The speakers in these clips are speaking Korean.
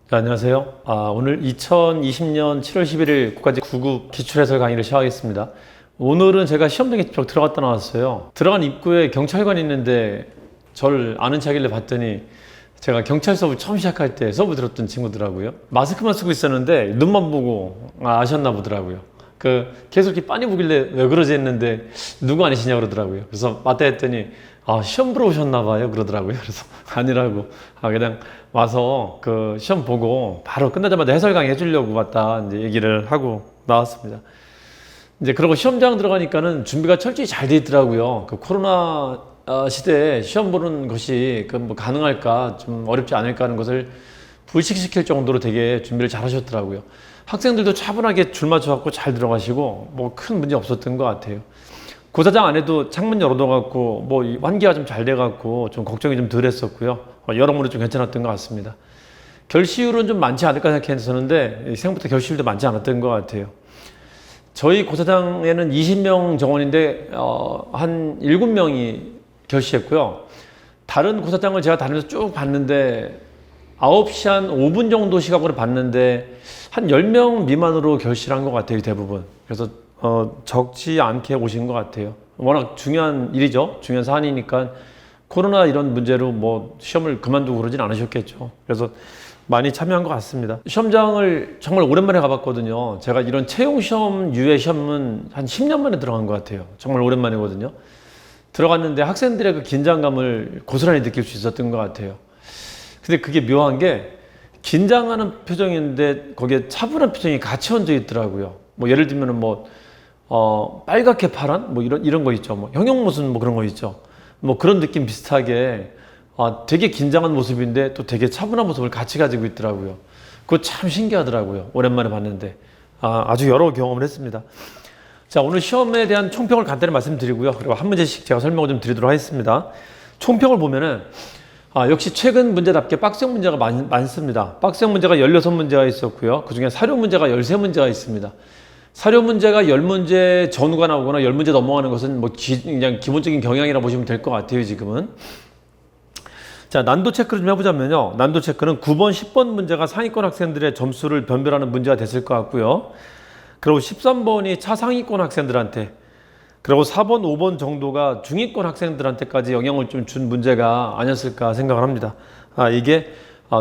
네, 안녕하세요. 오늘 2020년 7월 11일 국가직 9급 기출해설 강의를 시작하겠습니다. 오늘은 제가 시험장에 들어갔다 나왔어요. 들어간 입구에 경찰관이 있는데 저를 아는 척하길래 봤더니 제가 경찰 수업을 처음 시작할 때 수업을 들었던 친구더라고요. 마스크만 쓰고 있었는데 눈만 보고 아셨나 보더라고요. 계속 이렇게 빤히 보길래 왜 그러지 했는데 누구 아니시냐고 그러더라고요. 그래서 맞다 했더니 시험 보러 오셨나 봐요 그러더라고요. 그래서 아니라고 그냥 와서 시험 보고 바로 끝나자마자 해설 강의 해주려고 왔다 이제 얘기를 하고 나왔습니다. 이제 그러고 시험장 들어가니까는 준비가 철저히 잘 돼 있더라고요. 코로나 시대에 시험 보는 것이 뭐 가능할까 좀 어렵지 않을까 하는 것을 불식시킬 정도로 되게 준비를 잘 하셨더라고요. 학생들도 차분하게 줄 맞춰갖고 잘 들어가시고 뭐 큰 문제 없었던 것 같아요. 고사장 안에도 창문 열어둬갖고 뭐 환기가 좀 잘 돼갖고 좀 걱정이 좀 덜 했었고요. 여러모로 좀 괜찮았던 것 같습니다. 결시율은 좀 많지 않을까 생각했었는데 생각보다 결시율도 많지 않았던 것 같아요. 저희 고사장에는 20명 정원인데 한 7명이 결시했고요. 다른 고사장을 제가 다니면서 쭉 봤는데 9시 한 5분 정도 시각으로 봤는데 한 10명 미만으로 결시를 한 것 같아요, 대부분. 그래서 적지 않게 오신 것 같아요. 워낙 중요한 일이죠. 중요한 사안이니까 코로나 이런 문제로 뭐 시험을 그만두고 그러진 않으셨겠죠. 그래서 많이 참여한 것 같습니다. 시험장을 정말 오랜만에 가봤거든요. 제가 이런 채용시험, 유예시험은 한 10년 만에 들어간 것 같아요. 정말 오랜만이거든요. 들어갔는데 학생들의 그 긴장감을 고스란히 느낄 수 있었던 것 같아요. 근데 그게 묘한 게 긴장하는 표정인데 거기에 차분한 표정이 같이 얹어 있더라고요. 뭐 예를 들면은 빨갛게 파란 뭐 이런 거 있죠. 뭐 형용무슨 뭐 그런 거 있죠. 뭐 그런 느낌 비슷하게 되게 긴장한 모습인데 또 되게 차분한 모습을 같이 가지고 있더라고요. 그거 참 신기하더라고요. 오랜만에 봤는데 아주 여러 경험을 했습니다. 자, 오늘 시험에 대한 총평을 간단히 말씀드리고요. 그리고 한 문제씩 제가 설명을 좀 드리도록 하겠습니다. 총평을 보면은 역시 최근 문제답게 빡세형 문제가 많습니다. 빡세형 문제가 16문제가 있었고요. 그중에 사료 문제가 13문제가 있습니다. 사료 문제가 10문제 전후가 나오거나 10문제 넘어가는 것은 뭐 그냥 기본적인 경향이라 보시면 될 것 같아요, 지금은. 자, 난도 체크를 좀 해보자면요. 난도 체크는 9번, 10번 문제가 상위권 학생들의 점수를 변별하는 문제가 됐을 것 같고요. 그리고 13번이 차상위권 학생들한테, 그리고 4번, 5번 정도가 중위권 학생들한테까지 영향을 좀 준 문제가 아니었을까 생각을 합니다. 이게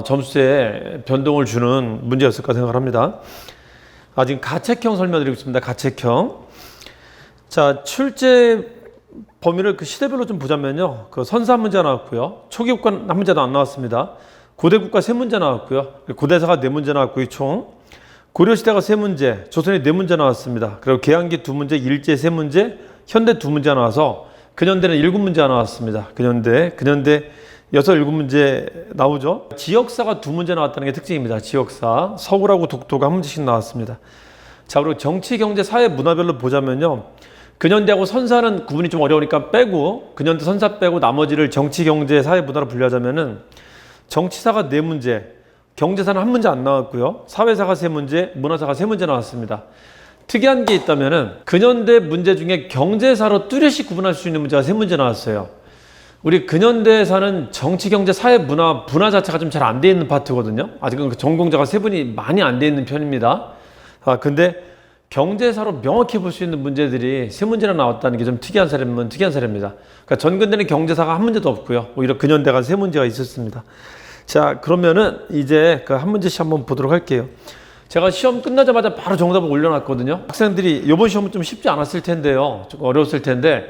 점수에 변동을 주는 문제였을까 생각을 합니다. 지금 가책형 설명드리고 있습니다. 가책형. 자, 출제 범위를 시대별로 좀 보자면요. 선사 문제 나왔고요. 초기국가 한 문제도 안 나왔습니다. 고대국가 3문제 나왔고요. 고대사가 4문제 나왔고요. 총. 고려시대가 3문제, 조선이 4문제 나왔습니다. 그리고 계양기 2문제, 일제 3문제, 현대 2문제 나와서 근현대는 7문제 나왔습니다. 근현대 6, 7문제 나오죠. 지역사가 2문제 나왔다는 게 특징입니다. 지역사. 서울하고 독도가 한 문제씩 나왔습니다. 자, 그리고 정치, 경제, 사회, 문화별로 보자면요. 근현대하고 선사는 구분이 좀 어려우니까 빼고, 근현대 선사 빼고 나머지를 정치, 경제, 사회, 문화로 분류하자면은 정치사가 4문제, 경제사는 한 문제 안 나왔고요. 사회사가 3문제, 문화사가 3문제 나왔습니다. 특이한 게 있다면은 근현대 문제 중에 경제사로 뚜렷이 구분할 수 있는 문제가 3문제 나왔어요. 우리 근현대사는 정치, 경제, 사회, 문화, 분화 자체가 좀 잘 안 돼 있는 파트거든요. 아직은 전공자가 3분이 많이 안 돼 있는 편입니다. 근데 경제사로 명확히 볼 수 있는 문제들이 3문제나 나왔다는 게 좀 특이한 사례입니다. 그러니까 전근대는 경제사가 한 문제도 없고요. 오히려 근현대가 3문제가 있었습니다. 자, 그러면은 이제 한 문제씩 한번 보도록 할게요. 제가 시험 끝나자마자 바로 정답을 올려놨거든요. 학생들이 이번 시험은 좀 쉽지 않았을 텐데요. 조금 어려웠을 텐데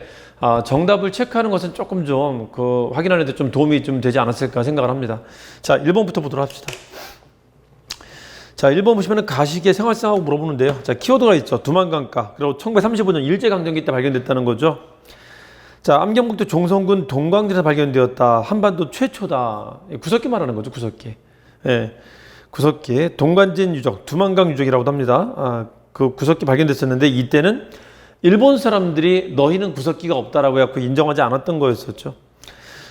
정답을 체크하는 것은 조금 좀 확인하는 데 좀 도움이 좀 되지 않았을까 생각을 합니다. 자, 1번부터 보도록 합시다. 자, 1번 보시면은 가시계 생활상하고 물어보는데요. 자, 키워드가 있죠. 두만강가. 그리고 1935년 일제강점기 때 발견됐다는 거죠. 자, 암경북도 종성군 동광진에서 발견되었다. 한반도 최초다. 구석기 말하는 거죠, 구석기. 예. 구석기. 동광진 유적, 두만강 유적이라고도 합니다. 그 구석기 발견됐었는데 이때는 일본 사람들이 너희는 구석기가 없다라고 해서 인정하지 않았던 거였었죠.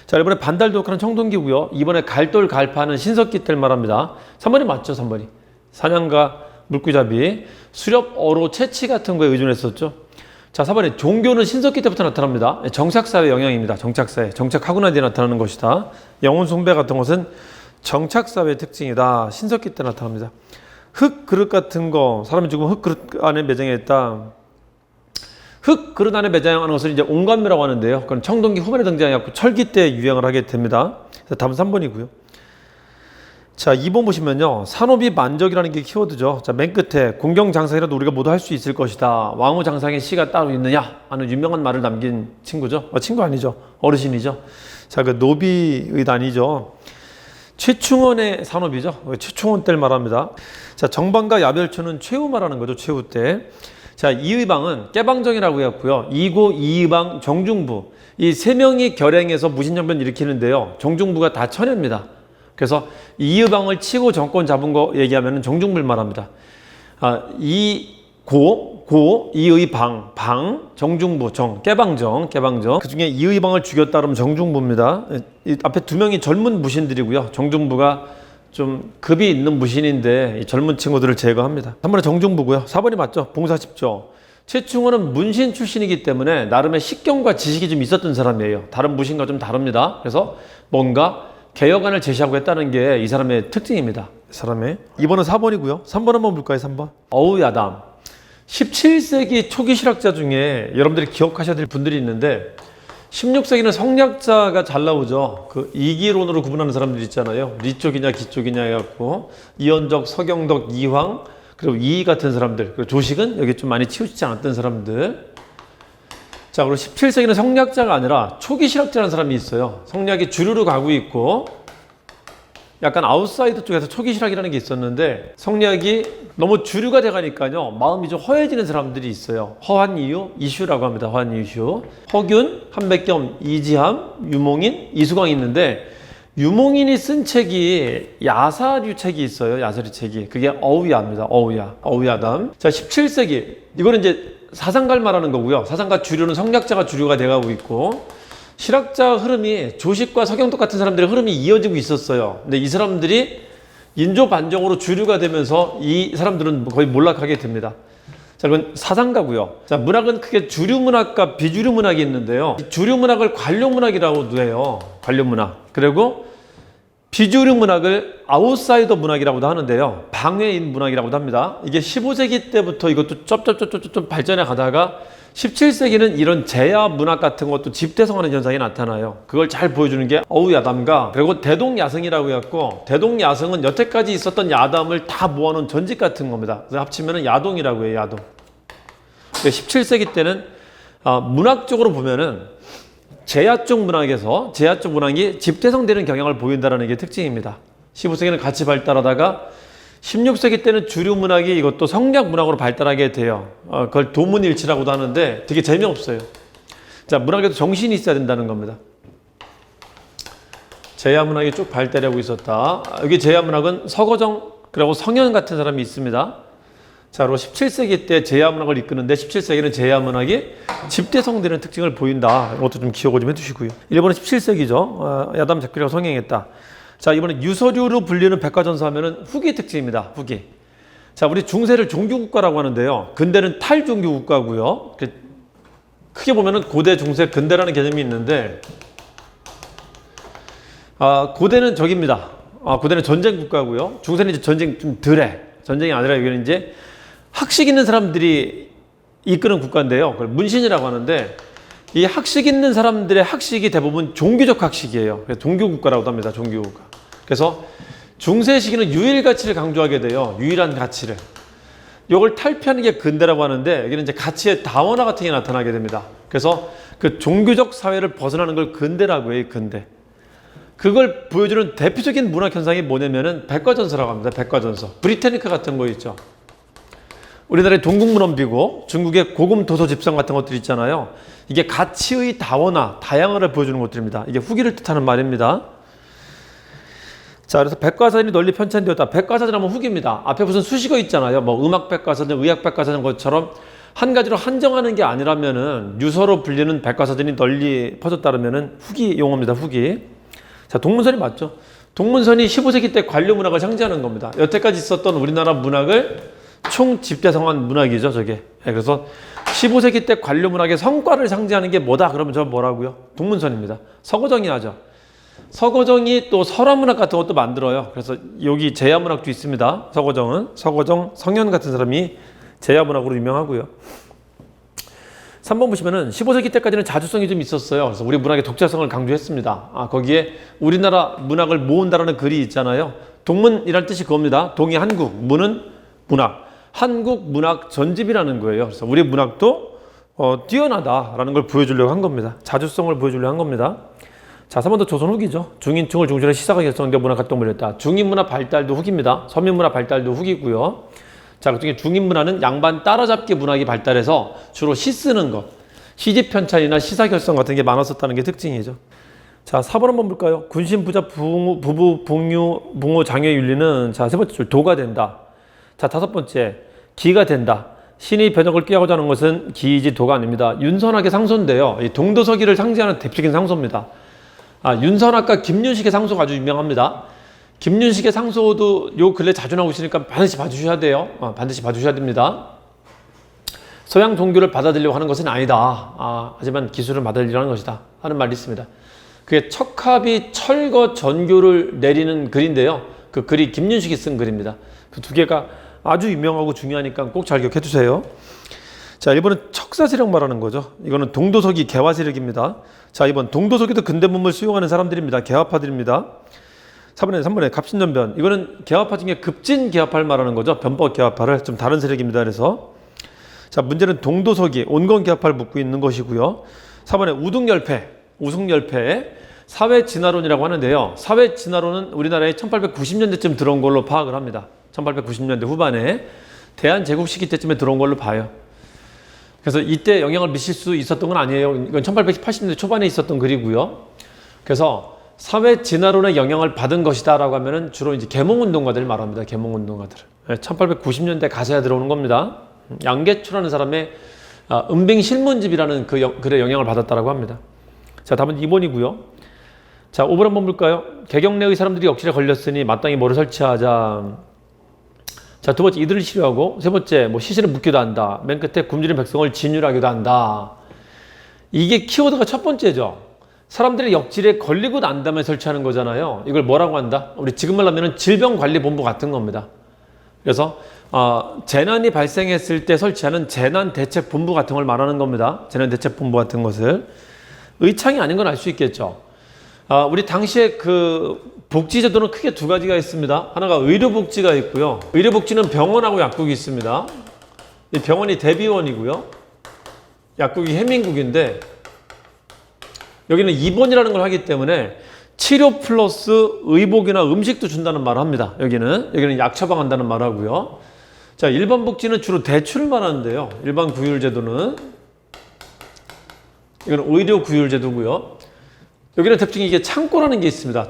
자, 이번에 반달도크는 청동기고요. 이번에 갈돌, 갈파는 신석기 때를 말합니다. 3번이 맞죠, 3번이. 사냥과 물고기잡이, 수렵, 어로, 채취 같은 거에 의존했었죠. 자, 4번에 종교는 신석기 때부터 나타납니다. 정착사회 영향입니다. 정착사회. 정착하고 난 뒤에 나타나는 것이다. 영혼 숭배 같은 것은 정착사회의 특징이다. 신석기 때 나타납니다. 흙 그릇 같은 거, 사람이 죽으면 흙 그릇 안에 매장했다. 흙 그릇 안에 매장하는 것을 이제 옹감매라고 하는데요. 그건 청동기 후반에 등장해갖고 철기 때 유행을 하게 됩니다. 그래서 답은 3번이고요. 자, 2번 보시면요. 산업이 만적이라는 게 키워드죠. 자, 맨 끝에 공경장상이라도 우리가 모두 할 수 있을 것이다. 왕후장상의 시가 따로 있느냐? 하는 유명한 말을 남긴 친구죠. 친구 아니죠. 어르신이죠. 자, 그 노비의 단이죠. 최충원의 산업이죠. 최충원 때를 말합니다. 자, 정방과 야별초는 최후 말하는 거죠. 최후 때. 자, 이의방은 깨방정이라고 했고요. 이고, 이의방, 정중부. 이 세 명이 결행해서 무신정변 일으키는데요. 정중부가 다 천해입니다. 그래서 이의방을 치고 정권 잡은 거 얘기하면 정중부를 말합니다. 이의방, 정중부, 깨방정. 그 중에 이의방을 죽였다 그러면 정중부입니다. 이 앞에 두 명이 젊은 무신들이고요. 정중부가 좀 급이 있는 무신인데 이 젊은 친구들을 제거합니다. 3번은 정중부고요. 4번이 맞죠? 봉사십조. 최충원은 문신 출신이기 때문에 나름의 식견과 지식이 좀 있었던 사람이에요. 다른 무신과 좀 다릅니다. 그래서 뭔가 개혁안을 제시하고 했다는 게 이 사람의 특징입니다. 사람의. 2번은 4번이고요. 3번 한번 볼까요? 3번. 어우야담. 17세기 초기 실학자 중에 여러분들이 기억하셔야 될 분들이 있는데 16세기는 성리학자가 잘 나오죠. 그 이기론으로 구분하는 사람들 있잖아요. 리 쪽이냐 기 쪽이냐 해갖고 이현적, 서경덕, 이황 그리고 이 같은 사람들. 그리고 조식은 여기 좀 많이 치우치지 않았던 사람들. 자, 그리고 17세기는 성리학자가 아니라 초기 실학자라는 사람이 있어요. 성리학이 주류로 가고 있고 약간 아웃사이더 쪽에서 초기 실학이라는 게 있었는데 성리학이 너무 주류가 돼가니까요. 마음이 좀 허해지는 사람들이 있어요. 허한이유, 이슈라고 합니다. 허한이슈. 허균, 한백겸, 이지함, 유몽인, 이수광이 있는데 유몽인이 쓴 책이 야사류 책이 있어요. 야사류 책이. 그게 어우야입니다. 어우야담. 자, 17세기. 이거는 이제 사상가를 말하는 거고요. 사상가 주류는 성리학자가 주류가 돼가고 있고 실학자 흐름이 조식과 서경덕 같은 사람들의 흐름이 이어지고 있었어요. 근데 이 사람들이 인조 반정으로 주류가 되면서 이 사람들은 거의 몰락하게 됩니다. 자, 그건 사상가고요. 자, 문학은 크게 주류 문학과 비주류 문학이 있는데요. 주류 문학을 관료 문학이라고도 해요. 관료 문학. 그리고 비주류 문학을 아웃사이더 문학이라고도 하는데요. 방해인 문학이라고도 합니다. 이게 15세기 때부터 이것도 쩝 발전해 가다가 17세기는 이런 제야 문학 같은 것도 집대성하는 현상이 나타나요. 그걸 잘 보여주는 게 어우야담가 그리고 대동야성이라고 해갖고 대동야성은 여태까지 있었던 야담을 다 모아놓은 전집 같은 겁니다. 그래서 합치면 야동이라고 해요. 야동. 17세기 때는 문학적으로 보면은 제야 쪽 문학에서 제야 쪽 문학이 집대성되는 경향을 보인다는 게 특징입니다. 15세기는 같이 발달하다가 16세기 때는 주류 문학이 이것도 성리학 문학으로 발달하게 돼요. 그걸 도문일치라고도 하는데 되게 재미없어요. 자, 문학에도 정신이 있어야 된다는 겁니다. 제야 문학이 쭉 발달하고 있었다. 여기 제야 문학은 서거정 그리고 성현 같은 사람이 있습니다. 자, 그리고 17세기 때 제야 문학을 이끄는데 17세기는 제야 문학이 집대성되는 특징을 보인다. 이것도 좀 기억을 좀 해두시고요. 1번은 17세기죠. 야담 작필이라고 성행했다. 자, 이번에 유서류로 불리는 백과전서 하면은 후기 특징입니다. 후기. 자, 우리 중세를 종교국가라고 하는데요. 근대는 탈종교국가고요. 크게 보면은 고대, 중세, 근대라는 개념이 있는데, 고대는 저기입니다. 고대는 전쟁 국가고요. 중세는 이제 전쟁 좀 덜해. 전쟁이 아니라 여기는 이제 학식 있는 사람들이 이끄는 국가인데요. 그걸 문신이라고 하는데, 이 학식 있는 사람들의 학식이 대부분 종교적 학식이에요. 그래서 종교국가라고도 합니다. 종교국가. 그래서 중세 시기는 유일 가치를 강조하게 돼요. 유일한 가치를. 이걸 탈피하는 게 근대라고 하는데 여기는 이제 가치의 다원화 같은 게 나타나게 됩니다. 그래서 그 종교적 사회를 벗어나는 걸 근대라고 해요. 근대. 그걸 보여주는 대표적인 문학 현상이 뭐냐면은 백과전서라고 합니다. 백과전서. 브리테니카 같은 거 있죠. 우리나라의 동국문헌비고 중국의 고금 도서 집성 같은 것들 있잖아요. 이게 가치의 다원화, 다양화를 보여주는 것들입니다. 이게 후기를 뜻하는 말입니다. 자, 그래서 백과사전이 널리 편찬되었다. 백과사전 하면 후기입니다. 앞에 무슨 수식어 있잖아요. 뭐 음악백과사전, 의학백과사전 것처럼 한 가지로 한정하는 게 아니라면은 유서로 불리는 백과사전이 널리 퍼졌다면은 후기 용어입니다. 후기. 자, 동문선이 맞죠? 동문선이 15세기 때 관료 문학을 상징하는 겁니다. 여태까지 있었던 우리나라 문학을 총 집대성한 문학이죠, 저게. 그래서 15세기 때 관료 문학의 성과를 상징하는 게 뭐다? 그러면 저 뭐라고요? 동문선입니다. 서거정이 하죠. 서거정이 또 설화문학 같은 것도 만들어요. 그래서 여기 제야문학도 있습니다. 서거정은 서거정 성현 같은 사람이 제야문학으로 유명하고요. 3번 보시면은 15세기 때까지는 자주성이 좀 있었어요. 그래서 우리 문학의 독자성을 강조했습니다. 거기에 우리나라 문학을 모은다라는 글이 있잖아요. 동문이란 뜻이 그겁니다. 동이 한국, 문은 문학. 한국 문학 전집이라는 거예요. 그래서 우리 문학도 뛰어나다라는 걸 보여주려고 한 겁니다. 자주성을 보여주려고 한 겁니다. 자, 3번도 조선 후기죠. 중인층을 중심으로 시사가 결성되어 문화 활동을 했다. 중인문화 발달도 후기입니다. 서민문화 발달도 후기고요. 자, 그중에 중인문화는 양반 따라잡기 문학이 발달해서 주로 시 쓰는 것, 시집 편찬이나 시사 결성 같은 게 많았었다는 게 특징이죠. 자, 4번 한번 볼까요? 군신, 부자, 부부, 붕호, 장애 윤리는 자, 세 번째 줄 도가 된다. 자, 5번째 기가 된다. 신의 변혁을 꾀하고자 하는 것은 기이지 도가 아닙니다. 윤선학의 상소인데요. 이 동도서기를 상징하는 대표적인 상소입니다. 윤선학과 김윤식의 상소가 아주 유명합니다. 김윤식의 상소도 요 근래 자주 나오시니까 반드시 봐주셔야 돼요. 반드시 봐주셔야 됩니다. 서양 종교를 받아들이려고 하는 것은 아니다. 하지만 기술을 받아들이려는 것이다. 하는 말이 있습니다. 그게 척합이 철거 전교를 내리는 글인데요. 그 글이 김윤식이 쓴 글입니다. 그 두 개가 아주 유명하고 중요하니까 꼭 잘 기억해 두세요. 자, 1번은 척사세력 말하는 거죠. 이거는 동도서기 개화세력입니다. 자, 2번 동도서기도 근대문물 수용하는 사람들입니다. 개화파들입니다. 3번에 갑신전변. 이거는 개화파 중에 급진 개화파를 말하는 거죠. 변법 개화파를 좀 다른 세력입니다. 그래서 자, 문제는 동도서기 온건 개화파를 묻고 있는 것이고요. 4번에 우승열패 사회진화론이라고 하는데요. 사회진화론은 우리나라에 1890년대쯤 들어온 걸로 파악을 합니다. 1890년대 후반에 대한제국 시기 때쯤에 들어온 걸로 봐요. 그래서 이때 영향을 미칠 수 있었던 건 아니에요. 이건 1880년대 초반에 있었던 글이고요. 그래서 사회 진화론의 영향을 받은 것이다 라고 하면은 주로 이제 계몽운동가들 말합니다. 계몽운동가들. 1890년대 가서야 들어오는 겁니다. 양계초라는 사람의 은빙실문집이라는 그 글의 영향을 받았다라고 합니다. 자, 답은 2번이고요. 자, 5번 한번 볼까요? 개경내의 사람들이 억실에 걸렸으니 마땅히 뭐를 설치하자. 자, 두 번째 이들을 치료하고, 세 번째 시신을 묻기도 한다. 맨 끝에 굶주린 백성을 진율하기도 한다. 이게 키워드가 첫 번째죠. 사람들이 역질에 걸리고 난 다음에 설치하는 거잖아요. 이걸 뭐라고 한다? 우리 지금 말하면 질병관리본부 같은 겁니다. 그래서 재난이 발생했을 때 설치하는 재난대책본부 같은 걸 말하는 겁니다. 재난대책본부 같은 것을. 의창이 아닌 건 알 수 있겠죠. 우리 당시에 그 복지제도는 크게 두 가지가 있습니다. 하나가 의료복지가 있고요. 의료복지는 병원하고 약국이 있습니다. 이 병원이 대비원이고요. 약국이 해민국인데 여기는 입원이라는 걸 하기 때문에 치료 플러스 의복이나 음식도 준다는 말을 합니다. 여기는 약 처방한다는 말을 하고요. 자, 일반 복지는 주로 대출을 말하는데요. 일반 구휼제도는 이건 의료 구휼제도고요. 여기는 특징이 이게 창고라는 게 있습니다.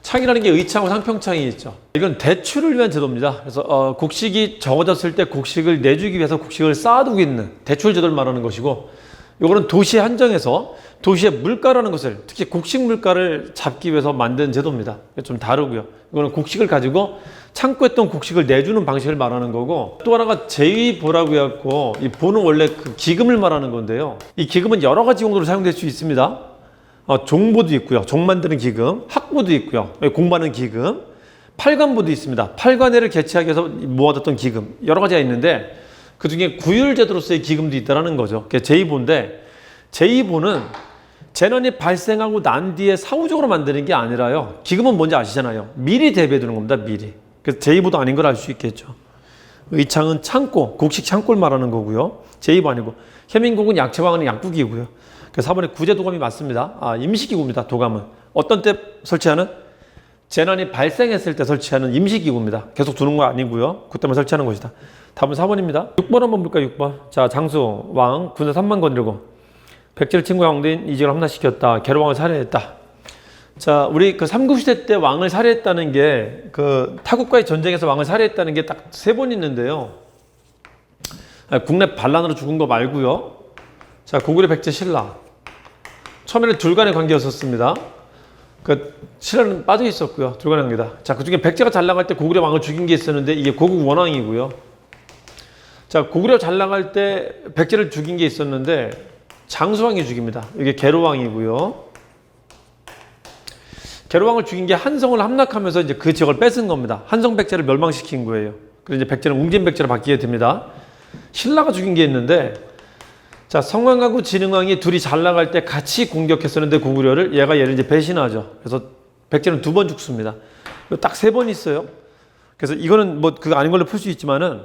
창이라는 게 의창하고 상평창이 있죠. 이건 대출을 위한 제도입니다. 그래서 곡식이 적어졌을 때 곡식을 내주기 위해서 곡식을 쌓아두고 있는 대출 제도를 말하는 것이고, 이거는 도시에 한정해서 도시의 물가라는 것을, 특히 곡식 물가를 잡기 위해서 만든 제도입니다. 좀 다르고요. 이거는 곡식을 가지고 창고에 있던 곡식을 내주는 방식을 말하는 거고, 또 하나가 제2보라고 해갖고, 이 보는 원래 그 기금을 말하는 건데요. 이 기금은 여러 가지 용도로 사용될 수 있습니다. 종보도 있고요. 종 만드는 기금, 학부도 있고요. 공부하는 기금, 팔관보도 있습니다. 팔관회를 개최하기 위해서 모아뒀던 기금, 여러 가지가 있는데 그 중에 구휼제도로서의 기금도 있다는 거죠. 그게 제2보인데, 제2보는 재난이 발생하고 난 뒤에 사후적으로 만드는 게 아니라요. 기금은 뭔지 아시잖아요. 미리 대비해 두는 겁니다. 미리. 그래서 제2보도 아닌 걸 알 수 있겠죠. 의창은 창고, 곡식 창고를 말하는 거고요. 제2보 아니고, 해민국은 약처방하는 약국이고요. 그래서 4번에 구제도감이 맞습니다. 임시기구입니다. 도감은. 어떤 때 설치하는? 재난이 발생했을 때 설치하는 임시기구입니다. 계속 두는 거 아니고요. 그때만 설치하는 것이다. 답은 4번입니다. 6번 한번 볼까요? 6번. 자, 장수, 왕, 군사 3만 건들고 백제를 친구 왕대인 이직을 함락시켰다. 개로왕을 살해했다. 자, 우리 그 삼국시대 때 왕을 살해했다는 게 그 타국과의 전쟁에서 왕을 살해했다는 게 딱 3번 있는데요. 국내 반란으로 죽은 거 말고요. 자, 고구려 백제 신라. 처음에는 둘 간의 관계였었습니다. 그 신라는 빠져 있었고요. 둘 간의 관계다. 자, 그중에 백제가 잘 나갈 때 고구려 왕을 죽인 게 있었는데 이게 고국 원왕이고요. 자, 고구려 잘 나갈 때 백제를 죽인 게 있었는데 장수왕이 죽입니다. 이게 계로왕이고요. 계로왕을 죽인 게 한성을 함락하면서 이제 그 지역을 뺏은 겁니다. 한성 백제를 멸망시킨 거예요. 그래서 이제 백제는 웅진 백제로 바뀌게 됩니다. 신라가 죽인 게 있는데, 자, 성왕하고 진흥왕이 둘이 잘 나갈 때 같이 공격했었는데 고구려를 얘가 얘를 이제 배신하죠. 그래서 백제는 2번 죽습니다. 딱 3번 있어요. 그래서 이거는 뭐 그거 아닌 걸로 풀 수 있지만은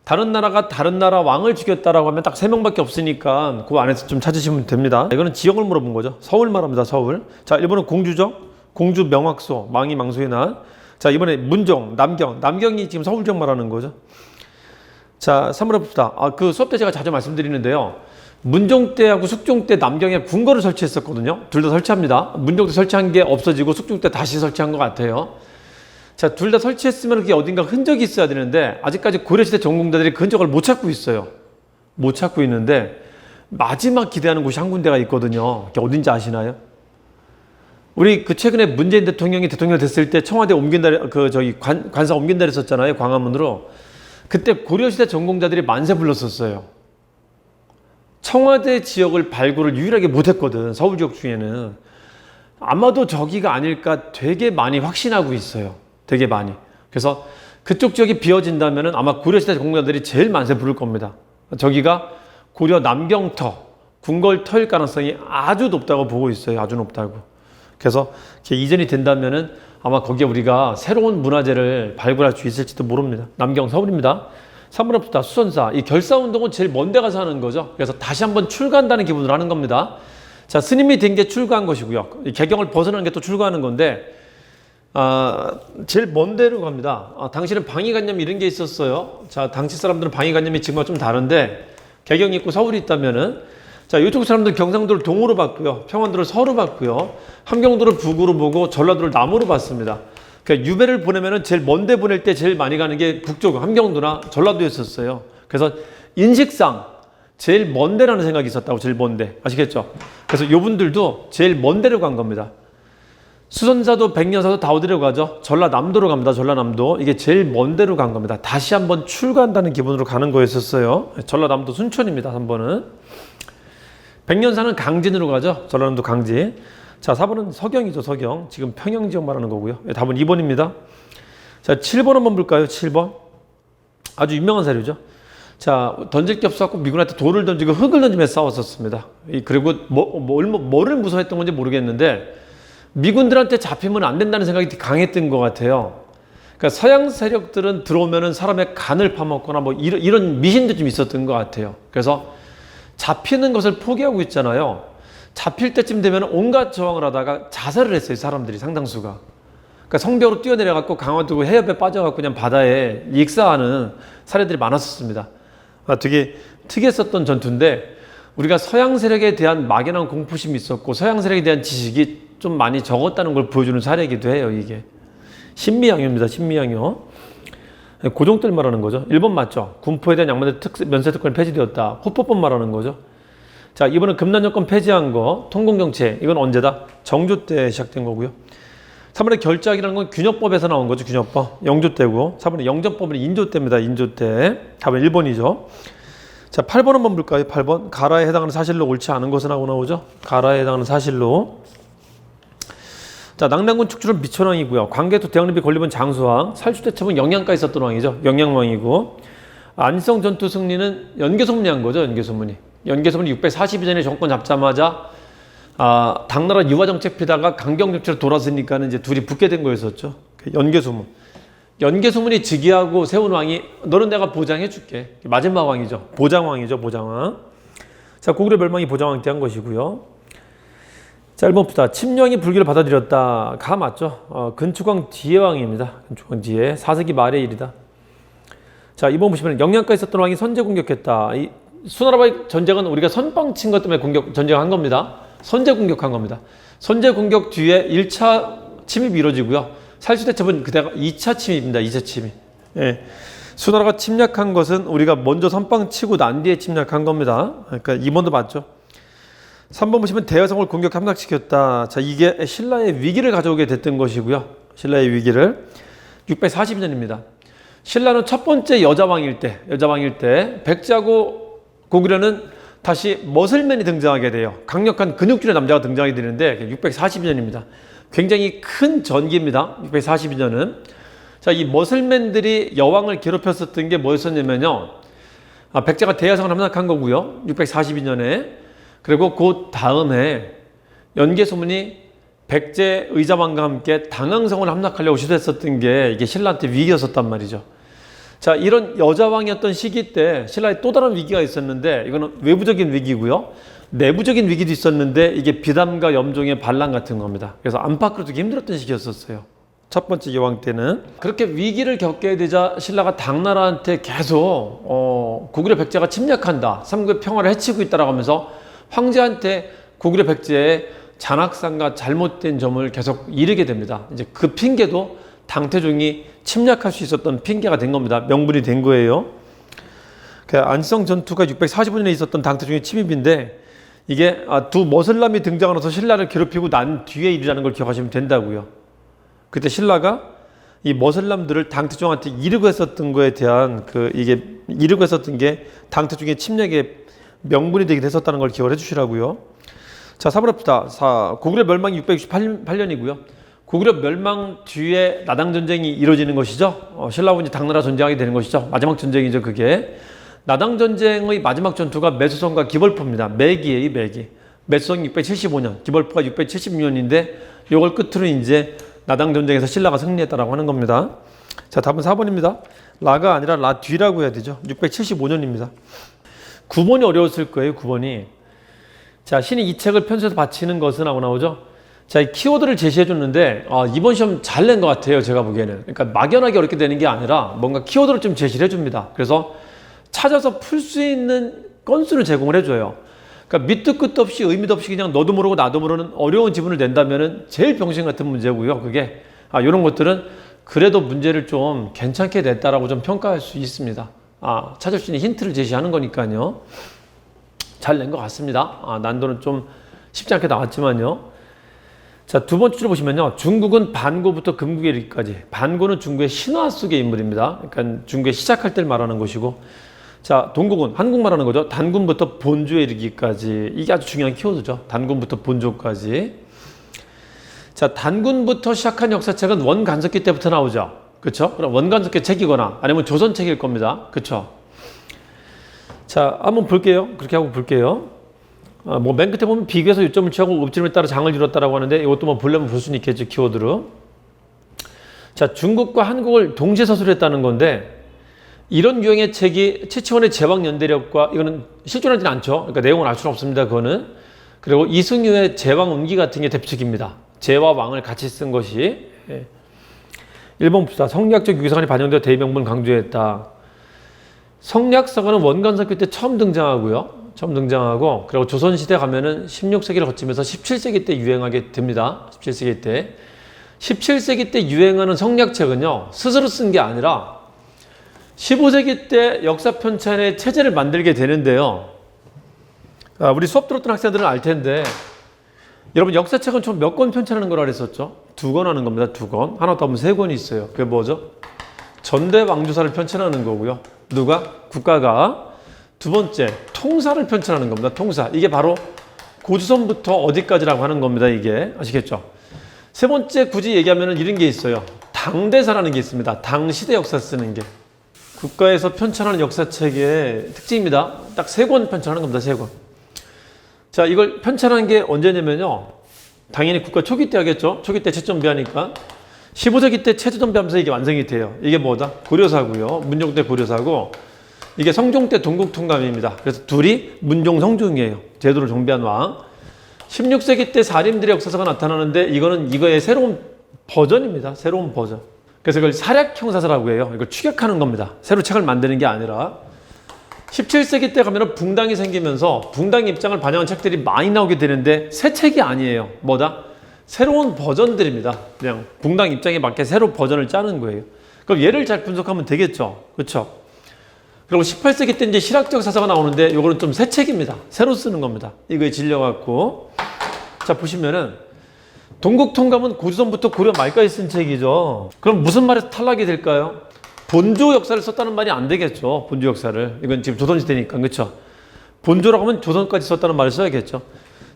다른 나라가 다른 나라 왕을 죽였다라고 하면 딱 3명밖에 없으니까 그 안에서 좀 찾으시면 됩니다. 이거는 지역을 물어본 거죠. 서울 말합니다. 서울. 자, 일본은 공주죠. 공주 명확소, 망이 망소의 날. 자, 이번에 문종, 남경. 남경이 지금 서울 지역 말하는 거죠. 자, 3번 해봅시다. 그 수업 때 제가 자주 말씀드리는데요. 문종 때하고 숙종 때 남경에 궁궐을 설치했었거든요. 둘 다 설치합니다. 문종 때 설치한 게 없어지고 숙종 때 다시 설치한 것 같아요. 자, 둘 다 설치했으면 그게 어딘가 흔적이 있어야 되는데 아직까지 고려시대 전공자들이 그 흔적을 못 찾고 있어요. 못 찾고 있는데 마지막 기대하는 곳이 한 군데가 있거든요. 그게 어딘지 아시나요? 우리 그 최근에 문재인 대통령이 대통령 됐을 때 청와대 옮긴다, 관사 옮긴다 했었잖아요. 광화문으로. 그때 고려시대 전공자들이 만세 불렀었어요. 청와대 지역을 발굴을 유일하게 못했거든. 서울 지역 중에는. 아마도 저기가 아닐까 되게 많이 확신하고 있어요. 되게 많이. 그래서 그쪽 지역이 비어진다면 아마 고려시대 전공자들이 제일 만세 부를 겁니다. 저기가 고려 남경터, 궁궐터일 가능성이 아주 높다고 보고 있어요. 아주 높다고. 그래서 이전이 된다면은 아마 거기에 우리가 새로운 문화재를 발굴할 수 있을지도 모릅니다. 남경 서울입니다. 3번 합시다. 수선사. 이 결사운동은 제일 먼 데 가서 하는 거죠. 그래서 다시 한번 출가한다는 기분으로 하는 겁니다. 자, 스님이 된 게 출가한 것이고요. 이 개경을 벗어난 게 또 출가하는 건데, 제일 먼 데로 갑니다. 당시는 방위관념 이런 게 있었어요. 자, 당시 사람들은 방위관념이 지금과 좀 다른데, 개경이 있고 서울이 있다면은, 자, 이쪽 사람들은 경상도를 동으로 봤고요. 평안도를 서로 봤고요. 함경도를 북으로 보고 전라도를 남으로 봤습니다. 그러니까 유배를 보내면은 제일 먼데 보낼 때 제일 많이 가는 게 북쪽 함경도나 전라도였었어요. 그래서 인식상 제일 먼데라는 생각이 있었다고. 제일 먼데 아시겠죠? 그래서 이분들도 제일 먼데로 간 겁니다. 수선사도 백년사도 다 어디로 가죠? 전라남도로 갑니다. 전라남도. 이게 제일 먼데로 간 겁니다. 다시 한번 출가한다는 기분으로 가는 거였었어요. 전라남도 순천입니다. 3번은. 백년사는 강진으로 가죠. 전라남도 강진. 자, 4번은 서경이죠. 서경. 지금 평양 지역 말하는 거고요. 답은 2번입니다. 자, 7번 한번 볼까요? 7번. 아주 유명한 사료죠. 자, 던질 게 없어갖고 미군한테 돌을 던지고 흙을 던지면서 싸웠었습니다. 그리고 뭐를 무서워했던 건지 모르겠는데 미군들한테 잡히면 안 된다는 생각이 강했던 것 같아요. 그러니까 서양 세력들은 들어오면은 사람의 간을 파먹거나 뭐 이런 미신도 좀 있었던 것 같아요. 그래서 잡히는 것을 포기하고 있잖아요. 잡힐 때쯤 되면 온갖 저항을 하다가 자살을 했어요. 사람들이 상당수가. 그러니까 성벽으로 뛰어내려갖고 강화도 해협에 빠져갖고 그냥 바다에 익사하는 사례들이 많았었습니다. 되게 특이했었던 전투인데 우리가 서양 세력에 대한 막연한 공포심이 있었고 서양 세력에 대한 지식이 좀 많이 적었다는 걸 보여주는 사례이기도 해요. 이게 신미양요입니다. 신미양요. 고종들 말하는 거죠. 1번 맞죠. 군포에 대한 면세특권이 폐지되었다. 호법법 말하는 거죠. 자, 이번은 금난정권 폐지한 거, 통공정책. 이건 언제다? 정조 때 시작된 거고요. 3번에 결작이라는 건 균역법에서 나온 거죠. 균역법. 영조 때고. 4번에 영전법은 인조 때입니다. 인조 때. 답은 1번이죠. 자, 8번 한번 볼까요? 8번. 가라에 해당하는 사실로 옳지 않은 것은 하고 나오죠. 가라에 해당하는 사실로. 자, 낙랑군 축주는 미천왕이고요. 광개토 대왕립이 건립은 장수왕. 살수대첩은 영양가에 있었던 왕이죠. 영양왕이고. 안성 전투 승리는 연개소문이 한 거죠. 연개소문이. 연개소문이 642년에 정권 잡자마자 당나라 유화정책 피다가 강경정책으로 돌아서니까는 이제 둘이 붙게 된 거였었죠. 연개소문. 연개소문이 즉위하고 세운 왕이 너는 내가 보장해 줄게. 마지막 왕이죠. 보장왕이죠. 보장왕. 자, 고구려 멸망이 보장왕 때 한 것이고요. 자, 1번 봅시다. 침령이 불교를 받아들였다. 가 맞죠? 근축왕 뒤의 왕입니다. 근축왕 뒤에. 4세기 말의 일이다. 자, 2번 보시면 영양가에 있었던 왕이 선제 공격했다. 이 수나라와의 전쟁은 우리가 선빵 친 것 때문에 전쟁한 겁니다. 선제 공격한 겁니다. 선제 공격 뒤에 1차 침입이 이루어지고요. 살수대첩은 그때가 2차 침입입니다. 2차 침입. 예. 수나라가 침략한 것은 우리가 먼저 선빵 치고 난 뒤에 침략한 겁니다. 그러니까 2번도 맞죠. 3번 보시면 대여성을 공격 함락시켰다. 자, 이게 신라의 위기를 가져오게 됐던 것이고요. 신라의 위기를. 642년입니다. 신라는 첫 번째 여자왕일 때 백제하고 고구려는 다시 머슬맨이 등장하게 돼요. 강력한 근육질의 남자가 등장하게 되는데 642년입니다. 굉장히 큰 전기입니다. 642년은. 자, 이 머슬맨들이 여왕을 괴롭혔었던 게 뭐였었냐면요. 백제가 대야성을 함락한 거고요. 642년에. 그리고 그 다음에 연개소문이 백제 의자왕과 함께 당항성을 함락하려고 시도했었던 게 이게 신라한테 위기였었단 말이죠. 자, 이런 여자왕이었던 시기 때 신라에 또 다른 위기가 있었는데 이거는 외부적인 위기고요. 내부적인 위기도 있었는데 이게 비담과 염종의 반란 같은 겁니다. 그래서 안팎으로 되게 힘들었던 시기였었어요. 첫 번째 여왕 때는. 그렇게 위기를 겪게 되자 신라가 당나라한테 계속 고구려 백제가 침략한다, 삼국의 평화를 해치고 있다라고 하면서 황제한테 고구려 백제의 잔악상과 잘못된 점을 계속 이르게 됩니다. 이제 그 핑계도 당태종이 침략할 수 있었던 핑계가 된 겁니다. 명분이 된 거예요. 안시성 전투가 645년에 있었던 당태종의 침입인데 이게 두 머슬람이 등장하면서 신라를 괴롭히고 난 뒤에 일이라는 걸 기억하시면 된다고요. 그때 신라가 이 머슬람들을 당태종한테 이르고 했었던 거에 대한 이게 이르고 했었던 게 당태종의 침략의 명분이 되기도 했었다는 걸 기억을 해주시라고요. 자, 4번 합시다. 고구려 멸망이 668년이고요. 고구려 멸망 뒤에 나당 전쟁이 이루어지는 것이죠. 신라군이 당나라 전쟁하게 되는 것이죠. 마지막 전쟁이죠, 그게. 나당 전쟁의 마지막 전투가 매수성과 기벌포입니다. 매기예요, 매기. 매수성이 675년, 기벌포가 676년인데 이걸 끝으로 이제 나당 전쟁에서 신라가 승리했다라고 하는 겁니다. 자, 답은 4번입니다. 라가 아니라 라 뒤라고 해야 되죠. 675년입니다. 9번이 어려웠을 거예요, 9번이. 자, 신이 이 책을 편수해서 바치는 것은 하고 나오죠. 자, 이 키워드를 제시해 줬는데 이번 시험 잘 낸 것 같아요, 제가 보기에는. 그러니까 막연하게 어렵게 되는 게 아니라 뭔가 키워드를 좀 제시를 해줍니다. 그래서 찾아서 풀 수 있는 건수를 제공을 해줘요. 그러니까 밑도 끝도 없이 의미도 없이 그냥 너도 모르고 나도 모르는 어려운 지문을 낸다면은 제일 병신 같은 문제고요. 그게 이런 것들은 그래도 문제를 좀 괜찮게 냈다라고 좀 평가할 수 있습니다. 찾을 수 있는 힌트를 제시하는 거니까요. 잘 낸 것 같습니다. 난도는 좀 쉽지 않게 나왔지만요. 자, 두 번째 줄 보시면요. 중국은 반고부터 금국에 이르기까지. 반고는 중국의 신화 속의 인물입니다. 그러니까 중국의 시작할 때를 말하는 것이고, 자, 동국은 한국 말하는 거죠. 단군부터 본조에 이르기까지. 이게 아주 중요한 키워드죠. 단군부터 본조까지. 자, 단군부터 시작한 역사책은 원간섭기 때부터 나오죠. 그렇죠? 그럼 원간섭기 책이거나 아니면 조선책일 겁니다. 그렇죠? 자, 한번 볼게요. 그렇게 하고 볼게요. 맨 끝에 보면 비교해서 요점을 취하고 읍지름에 따라 장을 이뤘다라고 하는데 이것도 보려면 볼 수는 있겠죠, 키워드로. 자, 중국과 한국을 동시에 서술했다는 건데 이런 유형의 책이 최치원의 제왕연대력과 이거는 실존하지는 않죠. 그러니까 내용을 알 수는 없습니다, 그거는. 그리고 이승유의 제왕운기 같은 게 대표적입니다. 제와 왕을 같이 쓴 것이. 1번 봅시다. 성리학적 유기사관이 반영되어 대의명분 강조했다. 성리학사관은 원간섭기 때 처음 등장하고요. 처음 등장하고, 그리고 조선시대 가면은 16세기를 거치면서 17세기 때 유행하게 됩니다. 17세기 때. 17세기 때 유행하는 성리학책은요, 스스로 쓴 게 아니라 15세기 때 역사 편찬의 체제를 만들게 되는데요. 우리 수업 들었던 학생들은 알 텐데, 여러분 역사책은 총 몇 권 편찬하는 거라 그랬었죠? 2권 하는 겁니다. 2권. 하나 더 하면 3권이 있어요. 그게 뭐죠? 전대 왕조사를 편찬하는 거고요. 누가? 국가가. 두 번째, 통사를 편찬하는 겁니다. 통사. 이게 바로 고조선부터 어디까지라고 하는 겁니다. 이게. 아시겠죠? 세 번째, 굳이 얘기하면 이런 게 있어요. 당대사라는 게 있습니다. 당시대 역사 쓰는 게. 국가에서 편찬하는 역사책의 특징입니다. 딱 3권 편찬하는 겁니다. 3권. 자, 이걸 편찬한 게 언제냐면요. 당연히 국가 초기 때 하겠죠. 초기 때 최전비하니까. 15세기 때 체제전비하면서 이게 완성이 돼요. 이게 뭐다? 고려사고요. 문종 때 고려사고. 이게 성종 때 동국통감입니다. 그래서 둘이 문종, 성종이에요. 제도를 정비한 왕. 16세기 때 사림들의 역사서가 나타나는데 이거는 이거의 새로운 버전입니다. 새로운 버전. 그래서 이걸 사략형사서라고 해요. 이걸 추격하는 겁니다. 새로 책을 만드는 게 아니라. 17세기 때 가면 붕당이 생기면서 붕당 입장을 반영한 책들이 많이 나오게 되는데 새 책이 아니에요. 뭐다? 새로운 버전들입니다. 그냥 붕당 입장에 맞게 새로 버전을 짜는 거예요. 그럼 얘를 잘 분석하면 되겠죠. 그렇죠? 그리고 18세기 때 이제 실학적 사서가 나오는데 이거는 좀 새 책입니다. 새로 쓰는 겁니다. 이거에 질려갖고. 자, 보시면은 동국통감은 고조선부터 고려 말까지 쓴 책이죠. 그럼 무슨 말에서 탈락이 될까요? 본조 역사를 썼다는 말이 안 되겠죠. 본조 역사를. 이건 지금 조선시대니까. 그렇죠? 본조라고 하면 조선까지 썼다는 말을 써야겠죠.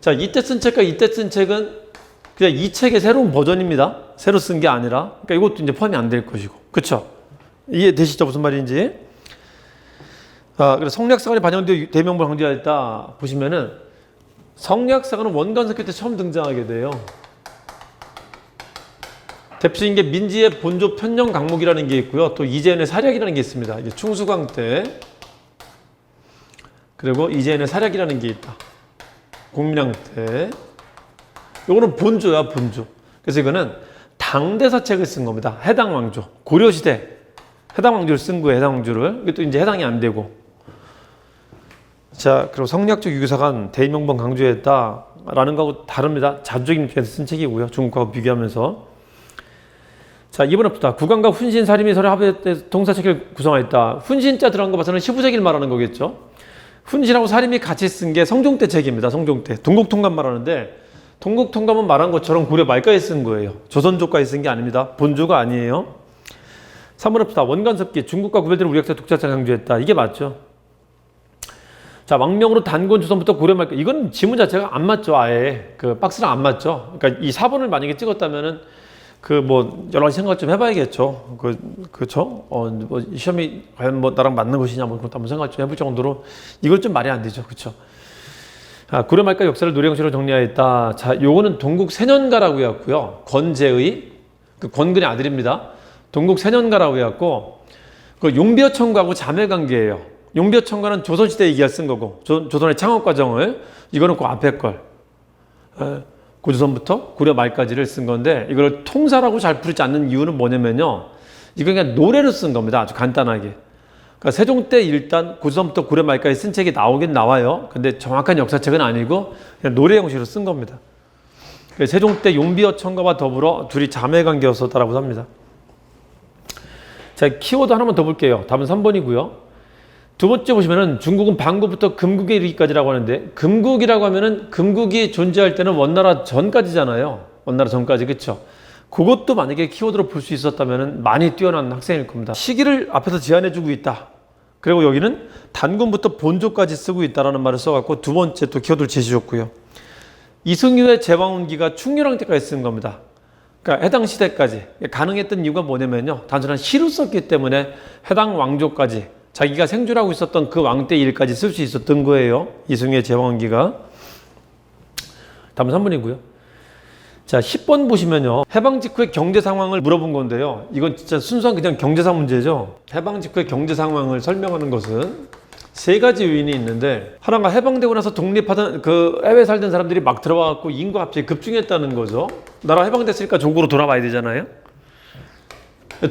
자, 이때 쓴 책과 이때 쓴 책은 그냥 이 책의 새로운 버전입니다. 새로 쓴 게 아니라. 그러니까 이것도 이제 포함이 안 될 것이고. 그쵸? 이해되시죠? 무슨 말인지? 그래서 성리학사관이 반영되어 대명부를 강조하였다. 보시면은 성리학사관은 원간석기 때 처음 등장하게 돼요. 대표적인 게 민지의 본조 편령 강목이라는 게 있고요. 또 이재현의 사략이라는 게 있습니다. 이게 충수광 때. 그리고 이재현의 사략이라는 게 있다. 공민왕 때. 요거는 본조야, 본조. 그래서 이거는 당대사 책을 쓴 겁니다. 해당 왕조. 고려시대 해당 왕조를 쓴 거예요, 해당 왕조를. 이게 또 이제 해당이 안 되고. 자, 그리고 성리학적 유교사관 대의명분 강조했다라는 거하고 다릅니다. 자주적인 입장에서 쓴 책이고요. 중국하고 비교하면서. 자, 이번부터 국왕과 훈신, 사림이 서로 합의해 동사책을 구성하였다. 훈신자 들어간 거 봐서는 시부제기를 말하는 거겠죠. 훈신하고 사림이 같이 쓴 게 성종대 책입니다. 성종대. 동국통감 말하는데 동국통감은 말한 것처럼 고려 말까지 쓴 거예요. 조선조까지 쓴 게 아닙니다. 본조가 아니에요. 3번합시다. 원간섭기 중국과 구별되는 우리 역사 독자적 강조했다. 이게 맞죠. 자, 왕명으로 단군 조선부터 고려 말까지. 이건 지문 자체가 안 맞죠. 아예 그 박스랑 안 맞죠. 그러니까 이 4번을 만약에 찍었다면은 여러 가지 생각 좀 해봐야겠죠. 그쵸? 시험이 과연 나랑 맞는 것이냐, 그것도 한번 생각 좀 해볼 정도로 이걸 좀 말이 안 되죠. 그쵸? 고려 말까 역사를 노래형식으로 정리하였다. 자, 요거는 동국 세년가라고 해왔고요. 권제의, 권근의 아들입니다. 동국 세년가라고 해왔고, 용비어 청과하고 자매 관계예요. 용비어 청과는 조선시대 얘기가 쓴 거고, 조선의 창업 과정을, 이거는 그 앞에 걸. 고조선부터 고려 말까지를 쓴 건데 이걸 통사라고 잘 부르지 않는 이유는 뭐냐면요. 이건 그냥 노래로 쓴 겁니다. 아주 간단하게. 그러니까 세종 때 일단 고조선부터 고려 말까지 쓴 책이 나오긴 나와요. 근데 정확한 역사책은 아니고 그냥 노래 형식으로 쓴 겁니다. 세종 때 용비어 청과와 더불어 둘이 자매 관계였었다라고 합니다. 자, 키워드 하나만 더 볼게요. 답은 3번이고요. 두 번째 보시면은 중국은 반구부터 금국에 이르기까지라고 하는데 금국이라고 하면은 금국이 존재할 때는 원나라 전까지잖아요. 원나라 전까지. 그쵸? 그것도 만약에 키워드로 볼 수 있었다면은 많이 뛰어난 학생일 겁니다. 시기를 앞에서 제안해주고 있다. 그리고 여기는 단군부터 본조까지 쓰고 있다라는 말을 써갖고 두 번째 또 키워드를 제시해줬고요. 이승유의 제왕운기가 충렬왕 때까지 쓴 겁니다. 그러니까 해당 시대까지 가능했던 이유가 뭐냐면요. 단순한 시로 썼기 때문에 해당 왕조까지 자기가 생존하고 있었던 그 왕 때 일까지 쓸 수 있었던 거예요. 이승유의 제왕기가. 다음 3번이고요. 자, 10번 보시면요. 해방 직후의 경제 상황을 물어본 건데요. 이건 진짜 순수한 그냥 경제상 문제죠. 해방 직후의 경제 상황을 설명하는 것은 세 가지 요인이 있는데 하나가 해방되고 나서 독립하던 해외에 살던 사람들이 막 들어와갖고 인구가 갑자기 급증했다는 거죠. 나라 해방됐으니까 조국으로 돌아와야 되잖아요.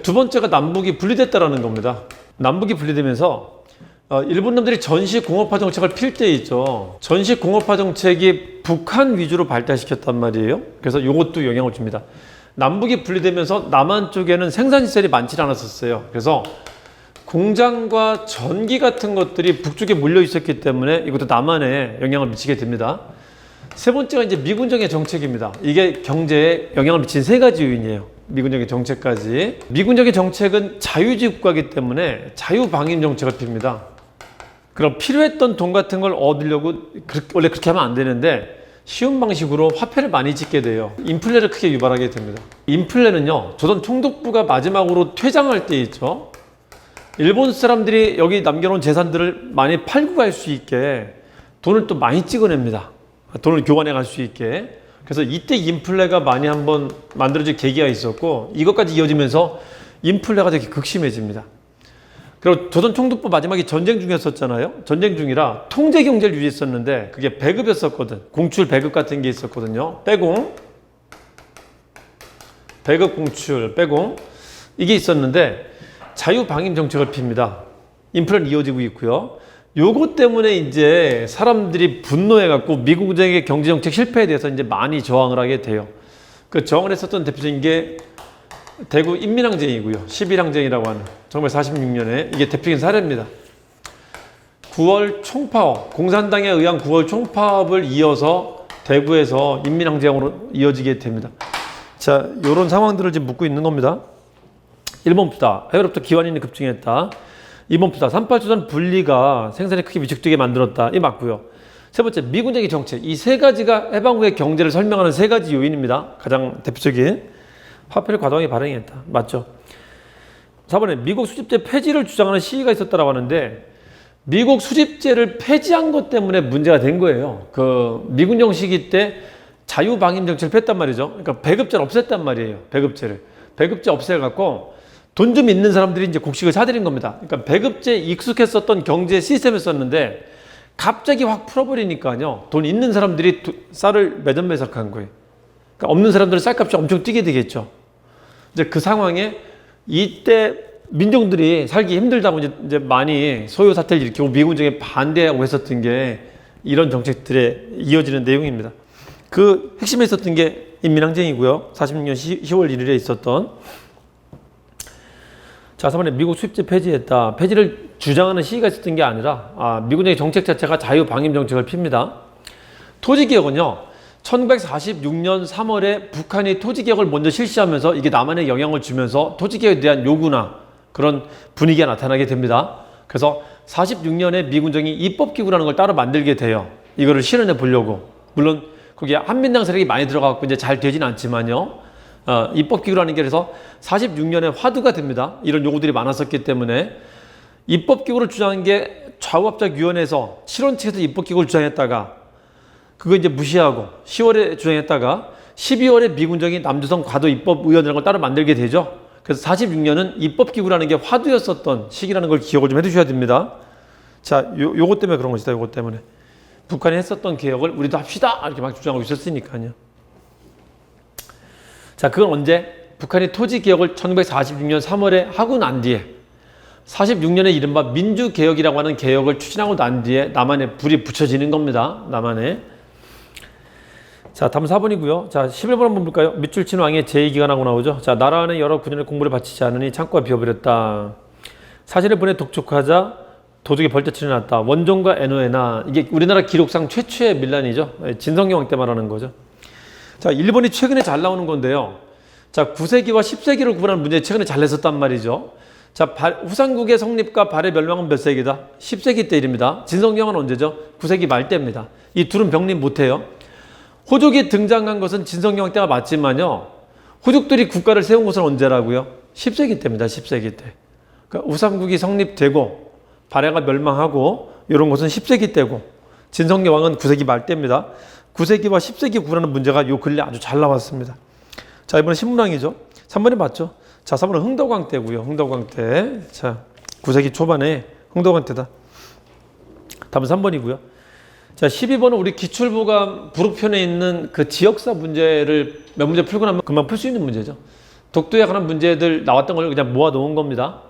두 번째가 남북이 분리됐다라는 겁니다. 남북이 분리되면서 일본 놈들이 전시공업화 정책을 필 때 있죠. 전시공업화 정책이 북한 위주로 발달시켰단 말이에요. 그래서 이것도 영향을 줍니다. 남북이 분리되면서 남한 쪽에는 생산시설이 많지 않았었어요. 그래서 공장과 전기 같은 것들이 북쪽에 몰려 있었기 때문에 이것도 남한에 영향을 미치게 됩니다. 세 번째가 이제 미군정의 정책입니다. 이게 경제에 영향을 미친 세 가지 요인이에요. 미군정의 정책까지. 미군정의 정책은 자유주의 국가이기 때문에 자유방임 정책을 핍니다. 그럼 필요했던 돈 같은 걸 얻으려고 원래 그렇게 하면 안 되는데 쉬운 방식으로 화폐를 많이 짓게 돼요. 인플레를 크게 유발하게 됩니다. 인플레는요. 조선 총독부가 마지막으로 퇴장할 때 있죠. 일본 사람들이 여기 남겨놓은 재산들을 많이 팔고 갈 수 있게 돈을 또 많이 찍어냅니다. 돈을 교환해 갈 수 있게. 그래서 이때 인플레가 많이 한번 만들어질 계기가 있었고 이것까지 이어지면서 인플레가 되게 극심해집니다. 그리고 조선 총독부 마지막에 전쟁 중이었었잖아요. 전쟁 중이라 통제 경제를 유지했었는데 그게 배급이었었거든. 공출 배급 같은 게 있었거든요. 빼공, 배급 공출 빼공 이게 있었는데 자유방임 정책을 핍니다. 인플레는 이어지고 있고요. 요것 때문에 이제 사람들이 분노해갖고 미국의 경제정책 실패에 대해서 이제 많이 저항을 하게 돼요. 그 저항을 했었던 대표적인 게 대구 인민항쟁이고요. 11항쟁이라고 하는 1946년에 이게 대표적인 사례입니다. 9월 총파업, 공산당에 의한 9월 총파업을 이어서 대구에서 인민항쟁으로 이어지게 됩니다. 자, 요런 상황들을 지금 묻고 있는 겁니다. 1번부터 해외로부터 기환인이 급증했다. 2번부터 38조선 분리가 생산에 크게 위축되게 만들었다. 이 맞고요. 세 번째, 미군적인 정책. 이 세 가지가 해방 후의 경제를 설명하는 세 가지 요인입니다. 가장 대표적인 화폐를 과도하게 발행했다. 맞죠? 4번에 미국 수집제 폐지를 주장하는 시위가 있었다라고 하는데 미국 수집제를 폐지한 것 때문에 문제가 된 거예요. 그 미군정 시기 때 자유방임 정책을 폈단 말이죠. 그러니까 배급제를 없앴단 말이에요. 배급제 없애갖고 돈 좀 있는 사람들이 이제 곡식을 사들인 겁니다. 그러니까 배급제에 익숙했었던 경제 시스템을 썼는데 갑자기 확 풀어버리니까요. 돈 있는 사람들이 쌀을 매덕매덕한 거예요. 그러니까 없는 사람들은 쌀값이 엄청 뛰게 되겠죠. 이제 그 상황에 이때 민중들이 살기 힘들다고 이제 많이 소요 사태를 일으키고 미군정에 반대하고 했었던 게 이런 정책들에 이어지는 내용입니다. 그 핵심에 있었던 게 인민항쟁이고요. 46년 10월 1일에 있었던. 자, 3번에 미국 수입제 폐지했다. 폐지를 주장하는 시위가 있었던 게 아니라 미군의 정책 자체가 자유방임 정책을 핍니다. 토지개혁은요. 1946년 3월에 북한이 토지개혁을 먼저 실시하면서 이게 남한에 영향을 주면서 토지개혁에 대한 요구나 그런 분위기가 나타나게 됩니다. 그래서 46년에 미군정이 입법기구라는 걸 따로 만들게 돼요. 이거를 실현해 보려고. 물론 거기에 한민당 세력이 많이 들어가고 이제 잘 되진 않지만요. 입법기구라는 게 그래서 46년에 화두가 됩니다. 이런 요구들이 많았었기 때문에 입법기구를 주장한 게 좌우합작위원회에서 실원 측에서 입법기구를 주장했다가 그거 이제 무시하고 10월에 주장했다가 12월에 미군정이 남조선 과도 입법위원회라는 걸 따로 만들게 되죠. 그래서 46년은 입법기구라는 게 화두였었던 시기라는 걸 기억을 좀 해두셔야 됩니다. 자, 요것 때문에 그런 것이다. 요것 때문에. 북한이 했었던 개혁을 우리도 합시다! 이렇게 막 주장하고 있었으니까요. 자, 그건 언제? 북한이 토지 개혁을 1946년 3월에 하고 난 뒤에 46년에 이른바 민주개혁이라고 하는 개혁을 추진하고 난 뒤에 남한에 불이 붙여지는 겁니다. 남한에. 자, 다음 4번이고요. 자, 11번 한번 볼까요? 밑줄 친 왕의 제2기간하고 나오죠. 자, 나라 안에 여러 군인의 공부를 바치지 않으니 창고가 비어버렸다. 사신을 보내 독촉하자 도둑이 벌떼치를 났다. 원종과 애노에나 이게 우리나라 기록상 최초의 밀란이죠. 진성기 왕 때 말하는 거죠. 자, 일본이 최근에 잘 나오는 건데요. 자, 9세기와 10세기를 구분하는 문제 최근에 잘 냈었단 말이죠. 자, 후삼국의 성립과 발해 멸망은 몇 세기다? 10세기 때 일입니다. 진성기 왕은 언제죠? 9세기 말 때입니다. 이 둘은 병립 못해요. 호족이 등장한 것은 진성기 왕 때가 맞지만요. 호족들이 국가를 세운 것은 언제라고요? 10세기 때입니다. 10세기 때. 그러니까 후삼국이 성립되고 발해가 멸망하고 이런 것은 10세기 때고 진성기 왕은 9세기 말 때입니다. 9세기와 10세기 구분하는 문제가 요 근래 아주 잘 나왔습니다. 자, 이번엔 신문왕이죠. 3번이 맞죠? 자, 3번은 흥덕왕 때고요. 흥덕왕 때. 자, 9세기 초반에 흥덕왕 때다. 다음은 3번이고요. 자, 12번은 우리 기출부가 부록편에 있는 그 지역사 문제를 몇 문제 풀고 나면 금방 풀 수 있는 문제죠. 독도에 관한 문제들 나왔던 걸 그냥 모아 놓은 겁니다.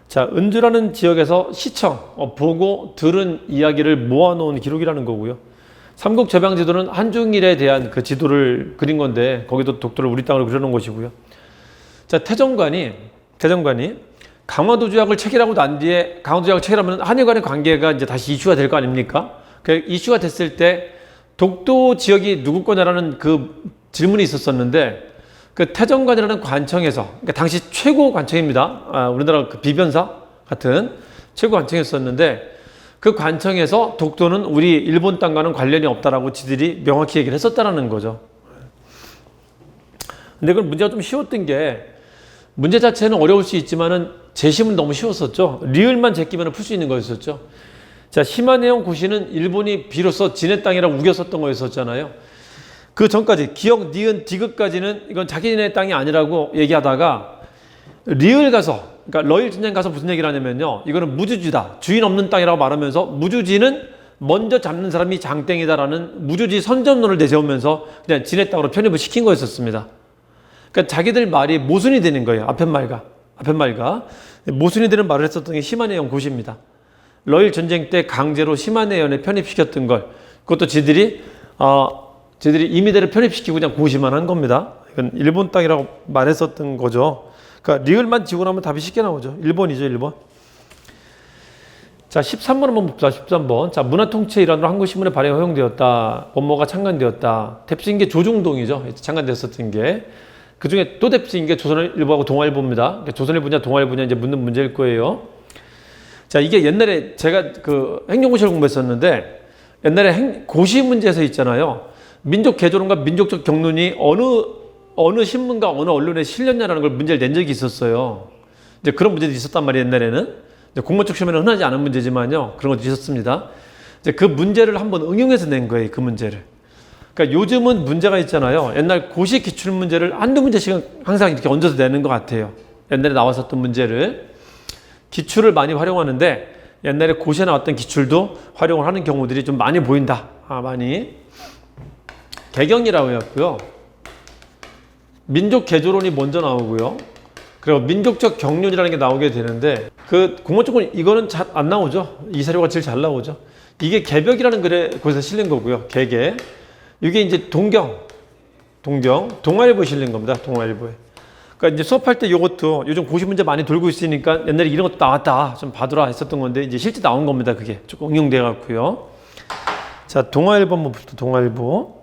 자, 은주라는 지역에서 시청, 보고 들은 이야기를 모아 놓은 기록이라는 거고요. 삼국 제방 지도는 한중일에 대한 그 지도를 그린 건데 거기도 독도를 우리 땅으로 그려놓은 것이고요. 자, 태정관이 강화도 조약을 체결하고 난 뒤에 강화도 조약을 체결하면 한일 간의 관계가 이제 다시 이슈가 될 거 아닙니까? 그 이슈가 됐을 때 독도 지역이 누구 거냐라는 그 질문이 있었었는데 그 태정관이라는 관청에서 그러니까 당시 최고 관청입니다. 우리나라 그 비변사 같은 최고 관청이었었는데 그 관청에서 독도는 우리 일본 땅과는 관련이 없다라고 지들이 명확히 얘기를 했었다라는 거죠. 근데 그건 문제가 좀 쉬웠던 게 문제 자체는 어려울 수 있지만은 재심은 너무 쉬웠었죠. 리을만 제끼면 풀 수 있는 거였었죠. 자, 시마네온 고시는 일본이 비로소 지네 땅이라고 우겼었던 거였었잖아요. 그 전까지 기역, 니은, 디귿까지는 이건 자기네 땅이 아니라고 얘기하다가 리을 가서 그러니까 러일 전쟁 가서 무슨 얘기를 하냐면요. 이거는 무주지다. 주인 없는 땅이라고 말하면서 무주지는 먼저 잡는 사람이 장땡이다라는 무주지 선점론을 내세우면서 그냥 지네 땅으로 편입을 시킨 거였었습니다. 그러니까 자기들 말이 모순이 되는 거예요. 앞푯말과 모순이 되는 말을 했었던 게 시마네온 고시입니다. 러일 전쟁 때 강제로 시마네온에 편입시켰던 걸 그것도 지들이 임의대로 편입시키고 그냥 고시만 한 겁니다. 이건 일본 땅이라고 말했었던 거죠. 그러니까 리을만 지고 나면 답이 쉽게 나오죠. 1번이죠, 1번. 자, 13번 한번 봅시다. 13번. 자, 문화통치의 일환으로 한국신문에 발행이 허용되었다. 법모가 창간되었다. 대표적인 게 조중동이죠. 창간됐었던 게. 그 중에 또 대표적인 게 조선일보하고 동아일보입니다. 그러니까 조선일보냐 동아일보냐 이제 묻는 문제일 거예요. 자, 이게 옛날에 제가 그 행정고시를 공부했었는데 옛날에 고시 문제에서 있잖아요. 민족 개조론과 민족적 경륜이 어느 신문과 어느 언론에 실렸냐라는 걸 문제를 낸 적이 있었어요. 이제 그런 문제도 있었단 말이에요, 옛날에는. 이제 공무원적 시험에는 흔하지 않은 문제지만요. 그런 것도 있었습니다. 이제 그 문제를 한번 응용해서 낸 거예요, 그 문제를. 그러니까 요즘은 문제가 있잖아요. 옛날 고시 기출 문제를 한두 문제씩은 항상 이렇게 얹어서 내는 것 같아요. 옛날에 나왔었던 문제를. 기출을 많이 활용하는데 옛날에 고시에 나왔던 기출도 활용을 하는 경우들이 좀 많이 보인다. 많이. 개경이라고 해갖고요. 민족 개조론이 먼저 나오고요. 그리고 민족적 경륜이라는 게 나오게 되는데 그 공무원적으로 이거는 잘 안 나오죠. 이 사료가 제일 잘 나오죠. 이게 개벽이라는 글에 거기서 실린 거고요. 개개. 이게 이제 동아일보에 실린 겁니다. 동아일보에. 그러니까 이제 수업할 때 이것도 요즘 고시 문제 많이 돌고 있으니까 옛날에 이런 것도 나왔다. 좀 봐두라 했었던 건데 이제 실제 나온 겁니다. 그게 조금 응용돼 갖고요. 자, 동아일보 한번 봅시다. 동아일보.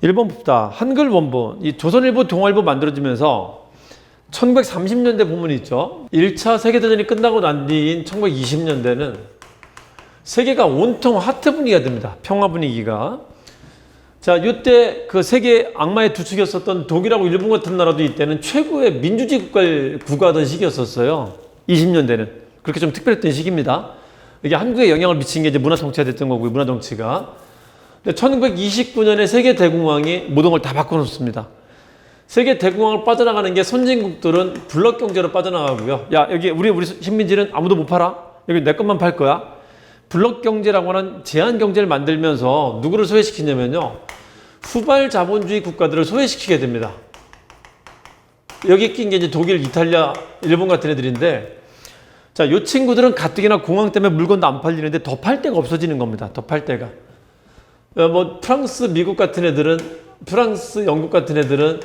1번 봅시다. 한글 원본. 이 조선일보, 동아일보 만들어지면서 1930년대 보면 있죠. 1차 세계대전이 끝나고 난 뒤인 1920년대는 세계가 온통 하트 분위기가 됩니다. 평화 분위기가. 자, 이때 그 세계 악마의 두 축이었었던 독일하고 일본 같은 나라도 이때는 최고의 민주주의 국가를 구가하던 시기였었어요. 20년대는. 그렇게 좀 특별했던 시기입니다. 이게 한국에 영향을 미친 게 이제 문화 정치가 됐던 거고요. 문화 정치가. 근데 1929년에 세계 대공황이 모든 걸 다 바꿔놓습니다. 세계 대공황을 빠져나가는 게 선진국들은 블록 경제로 빠져나가고요. 야, 여기 우리 식민지는 아무도 못 팔아. 여기 내 것만 팔 거야. 블록 경제라고 하는 제한 경제를 만들면서 누구를 소외시키냐면요. 후발 자본주의 국가들을 소외시키게 됩니다. 여기 낀 게 이제 독일, 이탈리아, 일본 같은 애들인데, 자, 요 친구들은 가뜩이나 공황 때문에 물건도 안 팔리는데 더 팔 데가 없어지는 겁니다. 더 팔 데가. 뭐 프랑스, 미국 같은 애들은, 프랑스, 영국 같은 애들은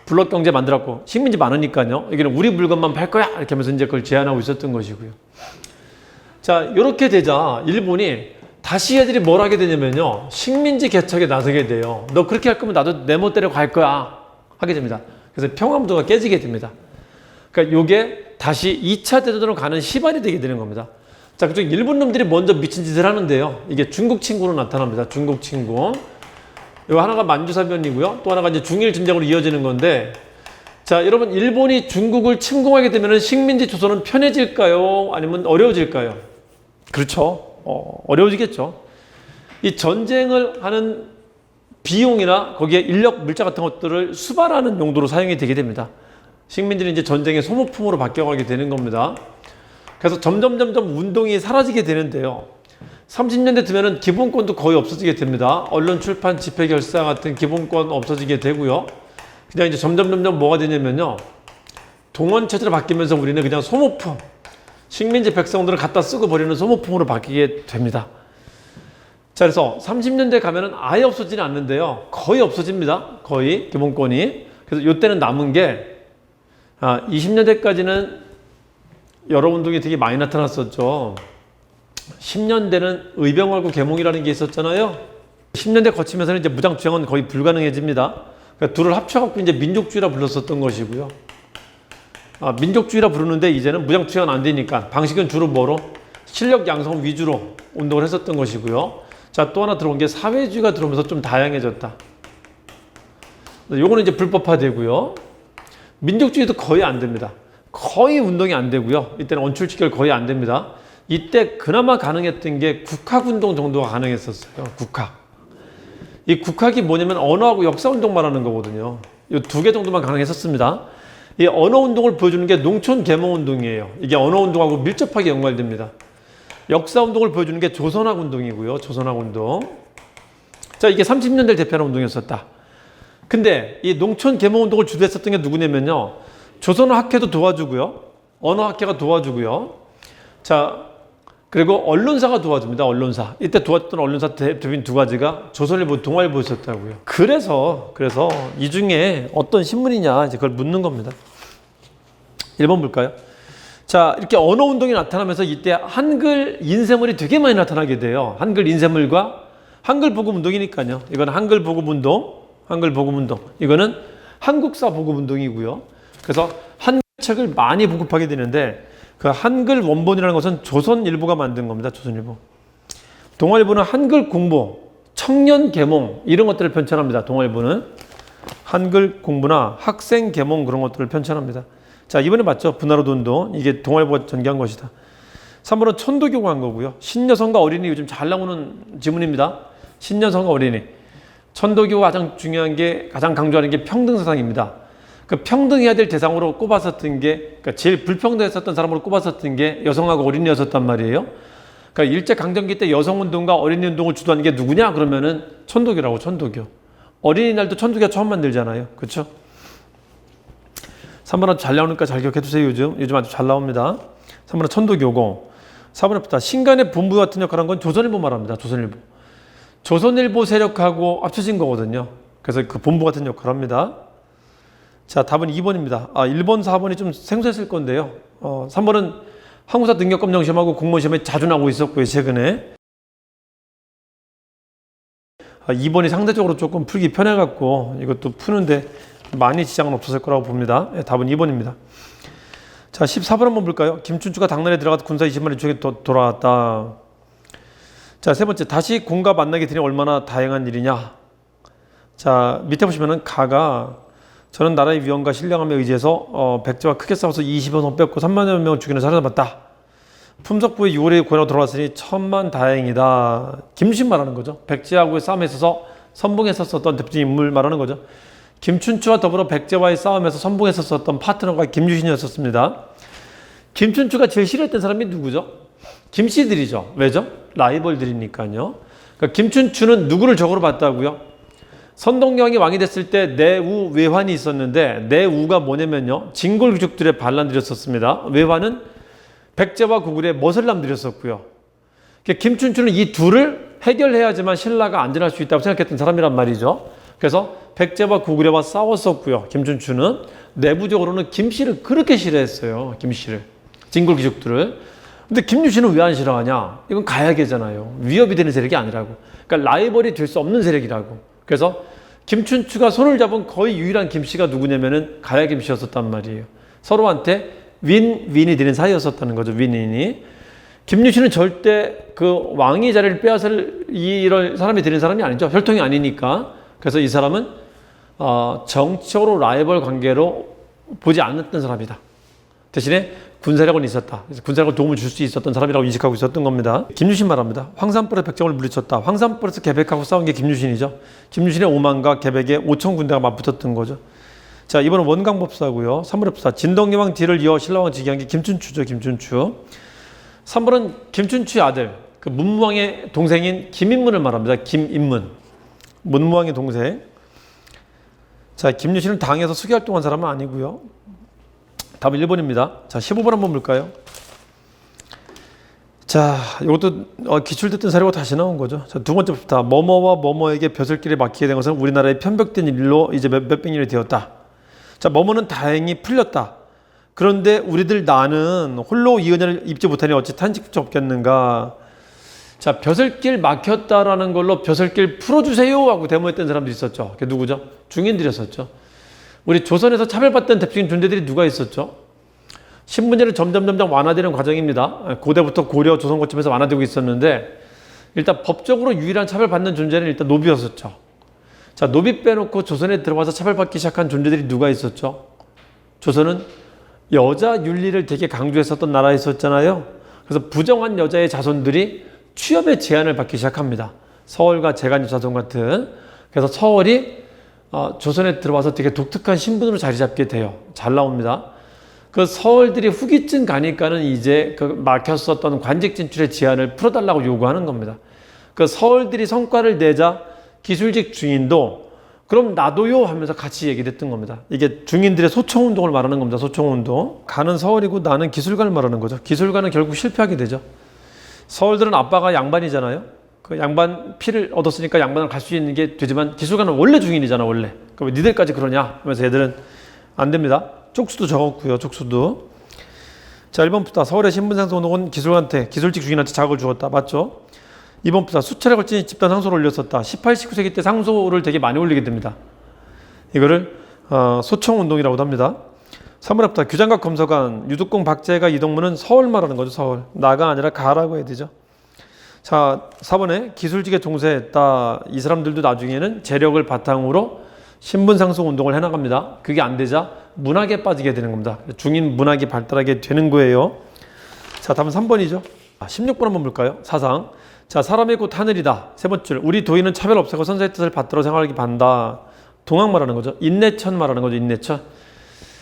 블록 경제 만들었고 식민지 많으니까요. 여기는 우리 물건만 팔 거야 이렇게 하면서 이제 그걸 제한하고 있었던 것이고요. 자, 이렇게 되자 일본이 다시 애들이 뭘 하게 되냐면요. 식민지 개척에 나서게 돼요. 너 그렇게 할 거면 나도 내 멋대로 갈 거야 하게 됩니다. 그래서 평화무도가 깨지게 됩니다. 그러니까 요게 다시 2차 대전으로 가는 시발이 되게 되는 겁니다. 자, 그쪽 일본 놈들이 먼저 미친 짓을 하는데요. 이게 중국 친구로 나타납니다. 중국 친구. 요 하나가 만주사변이고요. 또 하나가 이제 중일 전쟁으로 이어지는 건데, 자, 여러분, 일본이 중국을 침공하게 되면 식민지 조선은 편해질까요? 아니면 어려워질까요? 그렇죠. 어려워지겠죠. 이 전쟁을 하는 비용이나 거기에 인력, 물자 같은 것들을 수발하는 용도로 사용이 되게 됩니다. 식민지는 이제 전쟁의 소모품으로 바뀌어가게 되는 겁니다. 그래서 점점 운동이 사라지게 되는데요. 30년대 되면은 기본권도 거의 없어지게 됩니다. 언론, 출판, 집회, 결사 같은 기본권 없어지게 되고요. 그냥 이제 점점 뭐가 되냐면요. 동원체제로 바뀌면서 우리는 그냥 소모품, 식민지 백성들을 갖다 쓰고 버리는 소모품으로 바뀌게 됩니다. 자, 그래서 30년대 가면은 아예 없어지는 않는데요. 거의 없어집니다. 거의 기본권이. 그래서 이때는 남은 게 20년대까지는 여러 운동이 되게 많이 나타났었죠. 10년대는 의병하고 계몽이라는 게 있었잖아요. 10년대 거치면서는 이제 무장투쟁은 거의 불가능해집니다. 그러니까 둘을 합쳐갖고 이제 민족주의라 불렀었던 것이고요. 민족주의라 부르는데 이제는 무장투쟁은 안 되니까 방식은 주로 뭐로? 실력 양성 위주로 운동을 했었던 것이고요. 자, 또 하나 들어온 게 사회주의가 들어오면서 좀 다양해졌다. 요거는 이제 불법화되고요. 민족주의도 거의 안 됩니다. 거의 운동이 안 되고요. 이때는 원출치결 거의 안 됩니다. 이때 그나마 가능했던 게 국학운동 정도가 가능했었어요. 국학. 이 국학이 뭐냐면 언어하고 역사운동 말하는 거거든요. 이 두 개 정도만 가능했었습니다. 이 언어운동을 보여주는 게 농촌계몽운동이에요. 이게 언어운동하고 밀접하게 연관됩니다. 역사운동을 보여주는 게 조선학운동이고요. 조선학운동. 자, 이게 30년대를 대표하는 운동이었었다. 근데 이 농촌계몽운동을 주도했었던 게 누구냐면요. 조선학회도 도와주고요. 언어학회가 도와주고요. 자, 그리고 언론사가 도와줍니다. 언론사. 이때 도와줬던 언론사 대표인 두 가지가 조선일보, 동아일보였었다고요. 그래서 이 중에 어떤 신문이냐 이제 그걸 묻는 겁니다. 1번 볼까요? 자, 이렇게 언어 운동이 나타나면서 이때 한글 인쇄물이 되게 많이 나타나게 돼요. 한글 인쇄물과 한글 보급 운동이니까요. 이건 한글 보급 운동, 한글 보급 운동. 이거는 한국사 보급 운동이고요. 그래서 한글 책을 많이 보급하게 되는데 그 한글 원본이라는 것은 조선일보가 만든 겁니다. 조선일보. 동아일보는 한글 공부, 청년 계몽 이런 것들을 편찬합니다. 동아일보는 한글 공부나 학생 계몽 그런 것들을 편찬합니다. 자, 이번에 맞죠? 분화로도 운동. 이게 동아일보가 전개한 것이다. 3번은 천도교가 한 거고요. 신여성과 어린이 요즘 잘 나오는 지문입니다. 신여성과 어린이. 천도교가 가장 중요한 게, 가장 강조하는 게 평등사상입니다. 그 평등해야 될 대상으로 꼽았었던 게, 그러니까 제일 불평등했었던 사람으로 꼽았었던 게 여성하고 어린이였었단 말이에요. 그러니까 일제강점기 때 여성운동과 어린이운동을 주도한 게 누구냐? 그러면은 천도교라고, 천도교. 어린이날도 천도교가 처음 만들잖아요. 그렇죠? 3번은 잘 나오니까 잘 기억해두세요. 요즘 아주 잘 나옵니다. 3번은 천도교고. 4번에 신간의 본부 같은 역할을 한 건 조선일보 말합니다. 조선일보. 조선일보 세력하고 합쳐진 거거든요. 그래서 그 본부 같은 역할을 합니다. 자, 답은 2번입니다. 1번, 4번이 좀 생소했을 건데요. 3번은 항공사 등록검정 시험하고 공무원 시험에 자주 나오고 있었고요, 최근에. 2번이 상대적으로 조금 풀기 편해갖고 이것도 푸는데 많이 지장은 없었을 거라고 봅니다. 답은 2번입니다. 자, 14번 한번 볼까요? 김춘추가 당나라에 들어가서 군사 20만리 중에 돌아왔다. 자, 세 번째, 다시 공과 만나게 되니 얼마나 다행한 일이냐. 자, 밑에 보시면은 가가 저는 나라의 위엄과 신령함에 의지해서 백제와 크게 싸워서 20여 선 뺐고 3만여 명을 죽이는 살아남았다. 품석부의 6월에 고향으로 돌아왔으니 천만 다행이다. 김유신 말하는 거죠. 백제하고의 싸움에 있어서 선봉했었던 대표적인 인물 말하는 거죠. 김춘추와 더불어 백제와의 싸움에서 선봉했었던 파트너가 김유신이었습니다. 김춘추가 제일 싫어했던 사람이 누구죠? 김씨들이죠. 왜죠? 라이벌들이니까요. 그러니까 김춘추는 누구를 적으로 봤다고요? 선동여왕이 왕이 됐을 때 내우 외환이 있었는데 내우가 뭐냐면요, 진골 귀족들의 반란들이었습니다. 외환은 백제와 고구려의 머슬람들이었고요. 그러니까 김춘추는 이 둘을 해결해야지만 신라가 안전할 수 있다고 생각했던 사람이란 말이죠. 그래서 백제와 고구려와 싸웠었고요. 김춘추는 내부적으로는 김씨를 그렇게 싫어했어요. 김씨를, 진골 귀족들을. 근데 김유신은 왜 안 싫어하냐? 이건 가야계잖아요. 위협이 되는 세력이 아니라고. 그러니까 라이벌이 될 수 없는 세력이라고. 그래서 김춘추가 손을 잡은 거의 유일한 김씨가 누구냐면은 가야 김씨였었단 말이에요. 서로한테 윈윈이 되는 사이였었다는 거죠. 윈윈이. 김유신은 절대 그 왕의 자리를 빼앗을 이럴 사람이 되는 사람이 아니죠. 혈통이 아니니까. 그래서 이 사람은 정치적으로 라이벌 관계로 보지 않았던 사람이다. 대신에 군사력은 있었다. 그래서 군사력을 도움을 줄 수 있었던 사람이라고 인식하고 있었던 겁니다. 김유신 말합니다. 황산벌에 백정을 물리쳤다. 황산벌에서 계백하고 싸운 게 김유신이죠. 김유신의 5만과 계백의 5천 군대가 맞붙었던 거죠. 자, 이번은 원강법사고요. 3번의 법사. 진덕여왕 뒤를 이어 신라왕 즉위한 게 김춘추죠. 김춘추. 3번은 김춘추의 아들, 그 문무왕의 동생인 김인문을 말합니다. 김인문. 문무왕의 동생. 자, 김유신은 당에서 수기활동한 사람은 아니고요. 답은 1번입니다. 자, 15번 한번 볼까요? 자, 이것도 기출됐던 사례가 다시 나온 거죠. 자, 두 번째 부터 뭐뭐와 뭐뭐에게 벼슬길에 막히게 된 것은 우리나라의 편벽된 일로 이제 몇백 년이 되었다. 자, 뭐뭐는 다행히 풀렸다. 그런데 우리들 나는 홀로 이 은혜를 입지 못하니 어찌 탄식조차 없겠는가. 자, 벼슬길 막혔다라는 걸로 벼슬길 풀어주세요 하고 데모했던 사람들이 있었죠. 그게 누구죠? 중인들이었었죠. 우리 조선에서 차별받던 대표적인 존재들이 누가 있었죠? 신분제는 점점 완화되는 과정입니다. 고대부터 고려, 조선 거치면서 완화되고 있었는데 일단 법적으로 유일한 차별받는 존재는 일단 노비였었죠. 자, 노비 빼놓고 조선에 들어와서 차별받기 시작한 존재들이 누가 있었죠? 조선은 여자 윤리를 되게 강조했었던 나라였었잖아요. 그래서 부정한 여자의 자손들이 취업의 제한을 받기 시작합니다. 서얼과 재간여 자손 같은. 그래서 서얼이 조선에 들어와서 되게 독특한 신분으로 자리 잡게 돼요. 잘 나옵니다. 그 서얼들이 후기쯤 가니까는 이제 그 막혔었던 관직 진출의 제한을 풀어달라고 요구하는 겁니다. 그 서얼들이 성과를 내자 기술직 중인도 그럼 나도요 하면서 같이 얘기를 했던 겁니다. 이게 중인들의 소총운동을 말하는 겁니다. 소총운동. 가는 서얼이고 나는 기술관을 말하는 거죠. 기술관은 결국 실패하게 되죠. 서얼들은 아빠가 양반이잖아요. 그 양반 피를 얻었으니까 양반을 갈 수 있는 게 되지만 기술관은 원래 중인이잖아, 원래. 그럼 니들까지 그러냐 하면서 얘들은 안 됩니다. 쪽수도 적었고요, 쪽수도. 자, 1번부터 서울의 신분상소운동은 기술관한테, 기술직 중인한테 자극을 주었다. 맞죠? 2번부터 수차례 걸친 집단 상소를 올렸었다. 18, 19세기 때 상소를 되게 많이 올리게 됩니다. 이거를 소청운동이라고도 합니다. 3번부터 규장각 검서관, 유득공 박재가 이동무는 서울 말하는 거죠, 서울. 나가 아니라 가라고 해야 되죠. 자, 4번에 기술직에 종사했다. 이 사람들도 나중에는 재력을 바탕으로 신분상승 운동을 해나갑니다. 그게 안 되자 문학에 빠지게 되는 겁니다. 중인 문학이 발달하게 되는 거예요. 자, 다음은 3번이죠. 16번 한번 볼까요? 사상. 자, 사람의 곧 하늘이다. 세 번째 줄. 우리 도인은 차별 없애고 선사의 뜻을 받들어 생활하기 반다. 동학 말하는 거죠. 인내천 말하는 거죠. 인내천.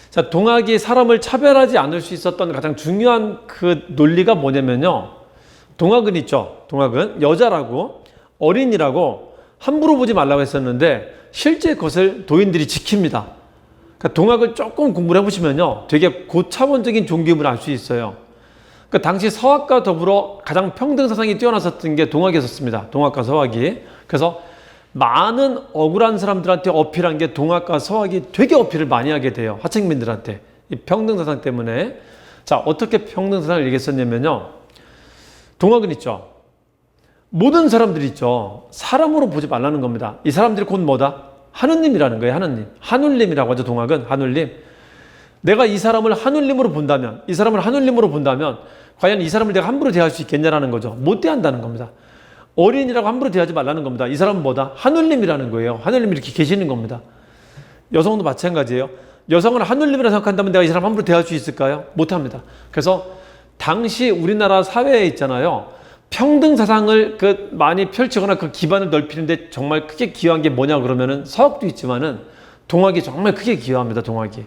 자, 동학이 사람을 차별하지 않을 수 있었던 가장 중요한 그 논리가 뭐냐면요. 동학은 있죠. 동학은 여자라고 어린이라고 함부로 보지 말라고 했었는데 실제 그것을 도인들이 지킵니다. 그러니까 동학을 조금 공부를 해보시면요. 되게 고차원적인 종교임을 알 수 있어요. 그 당시 서학과 더불어 가장 평등 사상이 뛰어났었던 게 동학이었습니다. 동학과 서학이. 그래서 많은 억울한 사람들한테 어필한 게 동학과 서학이 되게 어필을 많이 하게 돼요. 하층민들한테. 이 평등 사상 때문에. 자, 어떻게 평등 사상을 얘기했었냐면요. 동학은 있죠. 모든 사람들이 있죠. 사람으로 보지 말라는 겁니다. 이 사람들이 곧 뭐다? 하느님이라는 거예요. 하느님. 하늘님이라고 하죠. 동학은. 하늘님. 내가 이 사람을 하늘님으로 본다면, 이 사람을 하늘님으로 본다면 과연 이 사람을 내가 함부로 대할 수 있겠냐라는 거죠. 못 대한다는 겁니다. 어린이라고 함부로 대하지 말라는 겁니다. 이 사람은 뭐다? 하늘님이라는 거예요. 하늘님이 이렇게 계시는 겁니다. 여성도 마찬가지예요. 여성을 하늘님이라 생각한다면 내가 이 사람 함부로 대할 수 있을까요? 못합니다. 그래서 당시 우리나라 사회에 있잖아요. 평등 사상을 많이 펼치거나 그 기반을 넓히는데 정말 크게 기여한 게 뭐냐 그러면은 서학도 있지만은 동학이 정말 크게 기여합니다. 동학이.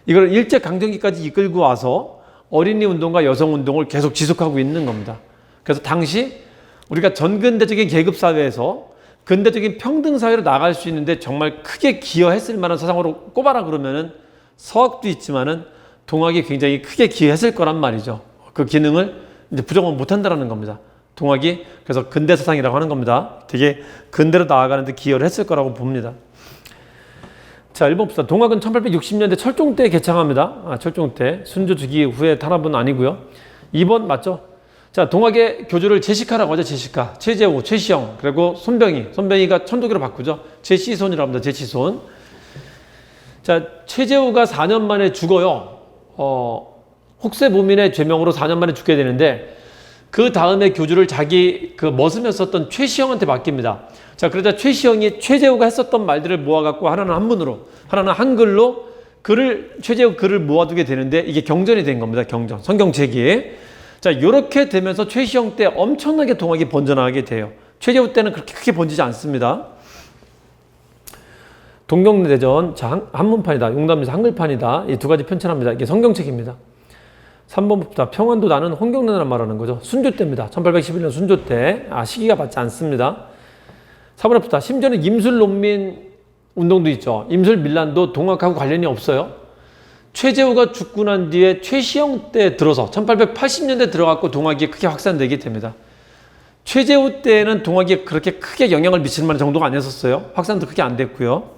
이걸 일제강점기까지 이끌고 와서 어린이 운동과 여성 운동을 계속 지속하고 있는 겁니다. 그래서 당시 우리가 전근대적인 계급사회에서 근대적인 평등사회로 나갈 수 있는데 정말 크게 기여했을 만한 사상으로 꼽아라 그러면은 서학도 있지만은 동학이 굉장히 크게 기여했을 거란 말이죠. 그 기능을 이제 부정은 못한다는 겁니다. 동학이 그래서 근대사상이라고 하는 겁니다. 되게 근대로 나아가는데 기여를 했을 거라고 봅니다. 자, 1번 봅시다. 동학은 1860년대 철종 때 개창합니다. 철종 때. 순조 즉위 후에 탄압은 아니고요. 2번 맞죠? 자, 동학의 교주를 제시카라고 하죠. 제시카. 최재우, 최시영, 그리고 손병희. 손병희가 천도교로 바꾸죠. 제시손이라고 합니다. 제시손. 자, 최재우가 4년 만에 죽어요. 혹세무민의 죄명으로 4년 만에 죽게 되는데 그 다음에 교주를 자기 머슴에 썼던 최시영한테 맡깁니다. 자, 그러자 최시영이 최재우가 했었던 말들을 모아갖고 하나는 한문으로, 하나는 한글로 최재우 글을 모아두게 되는데 이게 경전이 된 겁니다. 경전. 성경책이. 자, 이렇게 되면서 최시영 때 엄청나게 동학이 번져나가게 돼요. 최재우 때는 그렇게 크게 번지지 않습니다. 동경대전, 자, 한문판이다. 용담에서 한글판이다. 이 두 가지 편찬합니다. 이게 성경책입니다. 3번 봅시다. 평안도 나는 홍경래란 말하는 거죠. 순조 때입니다. 1811년 순조 때. 시기가 맞지 않습니다. 4번 봅시다. 심지어는 임술논민 운동도 있죠. 임술밀란도 동학하고 관련이 없어요. 최재우가 죽고 난 뒤에 최시영 때 들어서 1880년대 들어갔고 동학이 크게 확산되게 됩니다. 최재우 때는 동학이 그렇게 크게 영향을 미칠 만한 정도가 아니었어요. 확산도 크게 안 됐고요.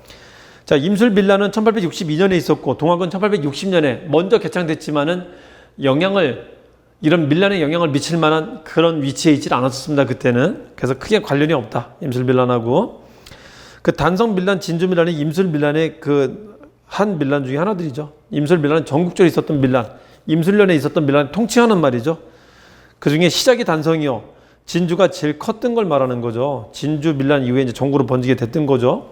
자, 임술밀란은 1862년에 있었고 동학은 1860년에 먼저 개창됐지만은 이런 밀란에 영향을 미칠 만한 그런 위치에 있지 않았습니다. 그때는. 그래서 크게 관련이 없다. 임술밀란하고. 그 단성밀란, 진주밀란이 임술밀란의 한 밀란 중에 하나들이죠. 임술밀란은 전국적으로 있었던 밀란, 임술련에 있었던 밀란을 통칭하는 말이죠. 그 중에 시작이 단성이요. 진주가 제일 컸던 걸 말하는 거죠. 진주 밀란 이후에 이제 전국으로 번지게 됐던 거죠.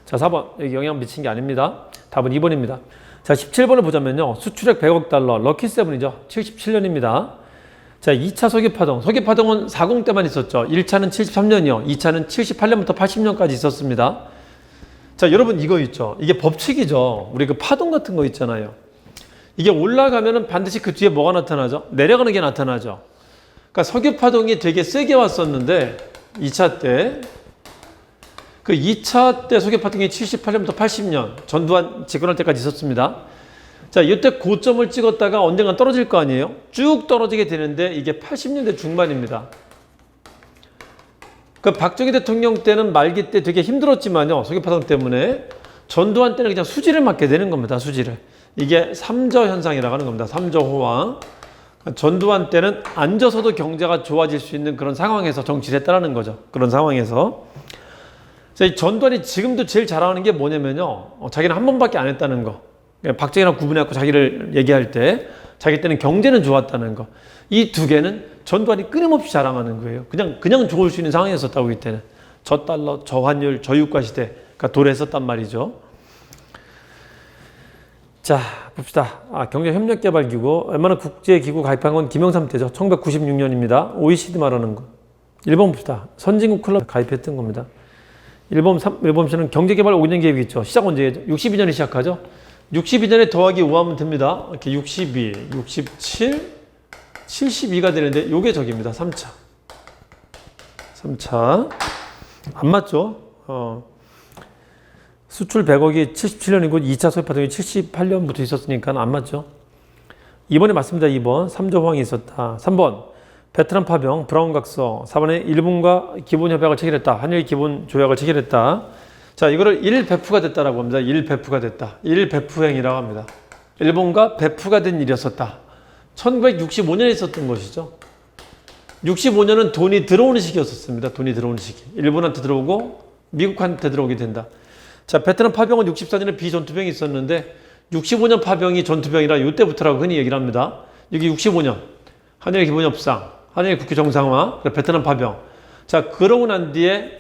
자, 4번. 여기 영향 미친 게 아닙니다. 답은 2번입니다. 자, 17번을 보자면요. 수출액 100억 달러, 럭키세븐이죠. 77년입니다. 자, 2차 석유파동. 석유파동은 40 때만 있었죠. 1차는 73년이요. 2차는 78년부터 80년까지 있었습니다. 자, 여러분 이거 있죠. 이게 법칙이죠. 우리 파동 같은 거 있잖아요. 이게 올라가면은 반드시 그 뒤에 뭐가 나타나죠? 내려가는 게 나타나죠. 그러니까 석유파동이 되게 세게 왔었는데 2차 때. 그 2차 때 석유파동이 78년부터 80년 전두환 집권할 때까지 있었습니다. 자, 이때 고점을 찍었다가 언젠간 떨어질 거 아니에요? 쭉 떨어지게 되는데 이게 80년대 중반입니다. 그 박정희 대통령 때는 말기 때 되게 힘들었지만요. 석유파동 때문에 전두환 때는 그냥 수지를 맞게 되는 겁니다. 수지를. 이게 삼저 현상이라고 하는 겁니다. 삼저 호황. 전두환 때는 앉아서도 경제가 좋아질 수 있는 그런 상황에서 정치를 했다는 거죠. 그런 상황에서. 자, 이 전두환이 지금도 제일 잘하는 게 뭐냐면요. 자기는 한 번밖에 안 했다는 거. 박정희랑 구분해갖고 자기를 얘기할 때 자기 때는 경제는 좋았다는 거. 이 두 개는 전두환이 끊임없이 자랑하는 거예요. 그냥 좋을 수 있는 상황이었었다고 이때는. 저달러, 저환율, 저유가 시대가 도래했었단 말이죠. 자, 봅시다. 경제협력개발기구, 웬만한 국제기구 가입한 건 김영삼 때죠. 1996년입니다. OECD 말하는 거. 1번 봅시다. 선진국 클럽 가입했던 겁니다. 1번 시는 경제개발 5년 계획이 있죠. 시작 언제죠? 62년에 시작하죠. 62년에 더하기 5 하면 됩니다. 이렇게 62, 67, 72가 되는데 요게 저기입니다. 3차. 3차. 안 맞죠? 수출 100억이 77년이고 2차 소비 파동이 78년부터 있었으니까 안 맞죠? 2번에 맞습니다. 2번. 3조 호황이 있었다. 3번. 베트남 파병, 브라운 각서. 4번에 일본과 기본 협약을 체결했다. 한일 기본 조약을 체결했다. 자, 이거를 일배프가 됐다라고 합니다. 일배프가 됐다. 일배프행이라고 합니다. 일본과 배프가 된 일이었었다. 1965년에 있었던 것이죠. 65년은 돈이 들어오는 시기였었습니다. 돈이 들어오는 시기. 일본한테 들어오고 미국한테 들어오게 된다. 자, 베트남 파병은 64년에 비전투병이 있었는데 65년 파병이 전투병이라 이때부터라고 흔히 얘기를 합니다. 여기 65년 한일 기본 협상, 한일 국교 정상화, 베트남 파병. 자, 그러고 난 뒤에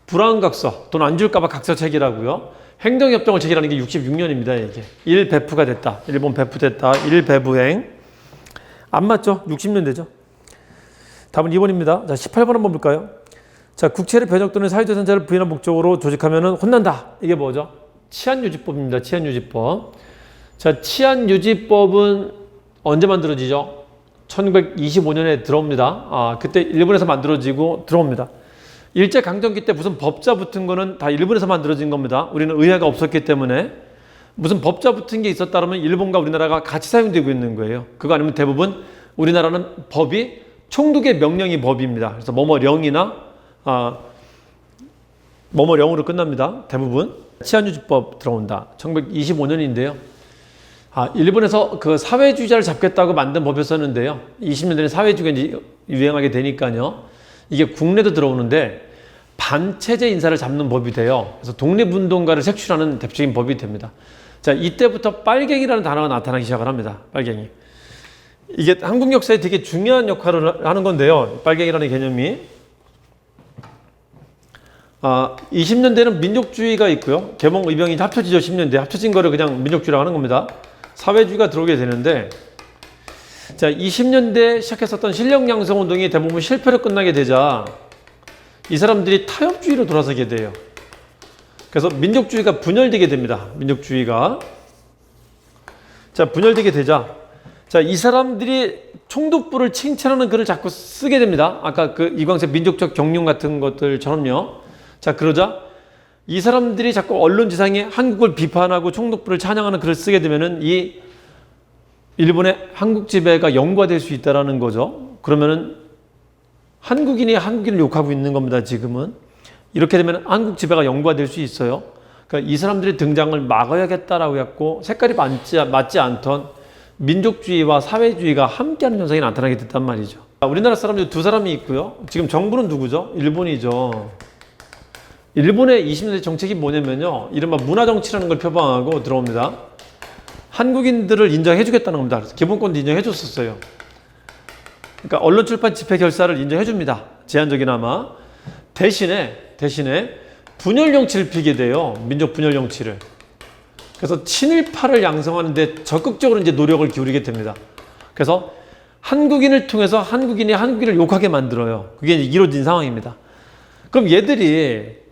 브라운 각서, 돈 안 줄까봐 각서 체결하고요. 행정협정을 체결하는 게 66년입니다. 이게 일배프가 됐다. 일본 배프됐다. 일배부행. 안 맞죠? 60년대죠. 답은 2번입니다. 자, 18번 한번 볼까요? 자, 국채를 변역 또는 사회자산자를 부인한 목적으로 조직하면 혼난다. 이게 뭐죠? 치안유지법입니다. 치안유지법. 자, 치안유지법은 언제 만들어지죠? 1925년에 들어옵니다. 그때 일본에서 만들어지고 들어옵니다. 일제강점기 때 무슨 법자 붙은 거는 다 일본에서 만들어진 겁니다. 우리는 의회가 없었기 때문에 무슨 법자 붙은 게 있었다면 일본과 우리나라가 같이 사용되고 있는 거예요. 그거 아니면 대부분 우리나라는 법이 총독의 명령이 법입니다. 그래서 뭐뭐령이나 뭐뭐령으로 끝납니다. 대부분. 치안유지법 들어온다. 1925년인데요. 일본에서 그 사회주의자를 잡겠다고 만든 법이었었는데요. 20년대에 사회주의가 이제 유행하게 되니까요. 이게 국내도 들어오는데 반체제 인사를 잡는 법이 돼요. 그래서 독립운동가를 색출하는 대표적인 법이 됩니다. 자, 이때부터 빨갱이라는 단어가 나타나기 시작을 합니다. 빨갱이. 이게 한국 역사에 되게 중요한 역할을 하는 건데요. 빨갱이라는 개념이. 20년대는 민족주의가 있고요. 개몽, 의병이 합쳐지죠. 10년대. 합쳐진 거를 그냥 민족주의라고 하는 겁니다. 사회주의가 들어오게 되는데, 자, 20년대 시작했었던 실력양성운동이 대부분 실패로 끝나게 되자 이 사람들이 타협주의로 돌아서게 돼요. 그래서 민족주의가 분열되게 됩니다. 민족주의가. 자, 분열되게 되자, 자, 이 사람들이 총독부를 칭찬하는 글을 자꾸 쓰게 됩니다. 아까 그 이광재 민족적 경륜 같은 것들처럼요. 자, 그러자 이 사람들이 자꾸 언론지상에 한국을 비판하고 총독부를 찬양하는 글을 쓰게 되면은 이 일본의 한국 지배가 영구화될 수 있다라는 거죠. 그러면은 한국인이 한국인을 욕하고 있는 겁니다. 지금은 이렇게 되면 한국 지배가 영구화될 수 있어요. 그러니까 이 사람들의 등장을 막아야겠다라고 했고 색깔이 맞지 않던 민족주의와 사회주의가 함께하는 현상이 나타나게 됐단 말이죠. 우리나라 사람들 두 사람이 있고요. 지금 정부는 누구죠? 일본이죠. 일본의 20년대 정책이 뭐냐면요. 이른바 문화정치라는 걸 표방하고 들어옵니다. 한국인들을 인정해 주겠다는 겁니다. 그래서 기본권도 인정해 줬었어요. 그러니까 언론 출판 집회 결사를 인정해 줍니다. 제한적이나마. 대신에 분열 정치를 피게 돼요. 민족 분열 정치를. 그래서 친일파를 양성하는 데 적극적으로 이제 노력을 기울이게 됩니다. 그래서 한국인을 통해서 한국인이 한국인을 욕하게 만들어요. 그게 이제 이루어진 상황입니다. 그럼 얘들이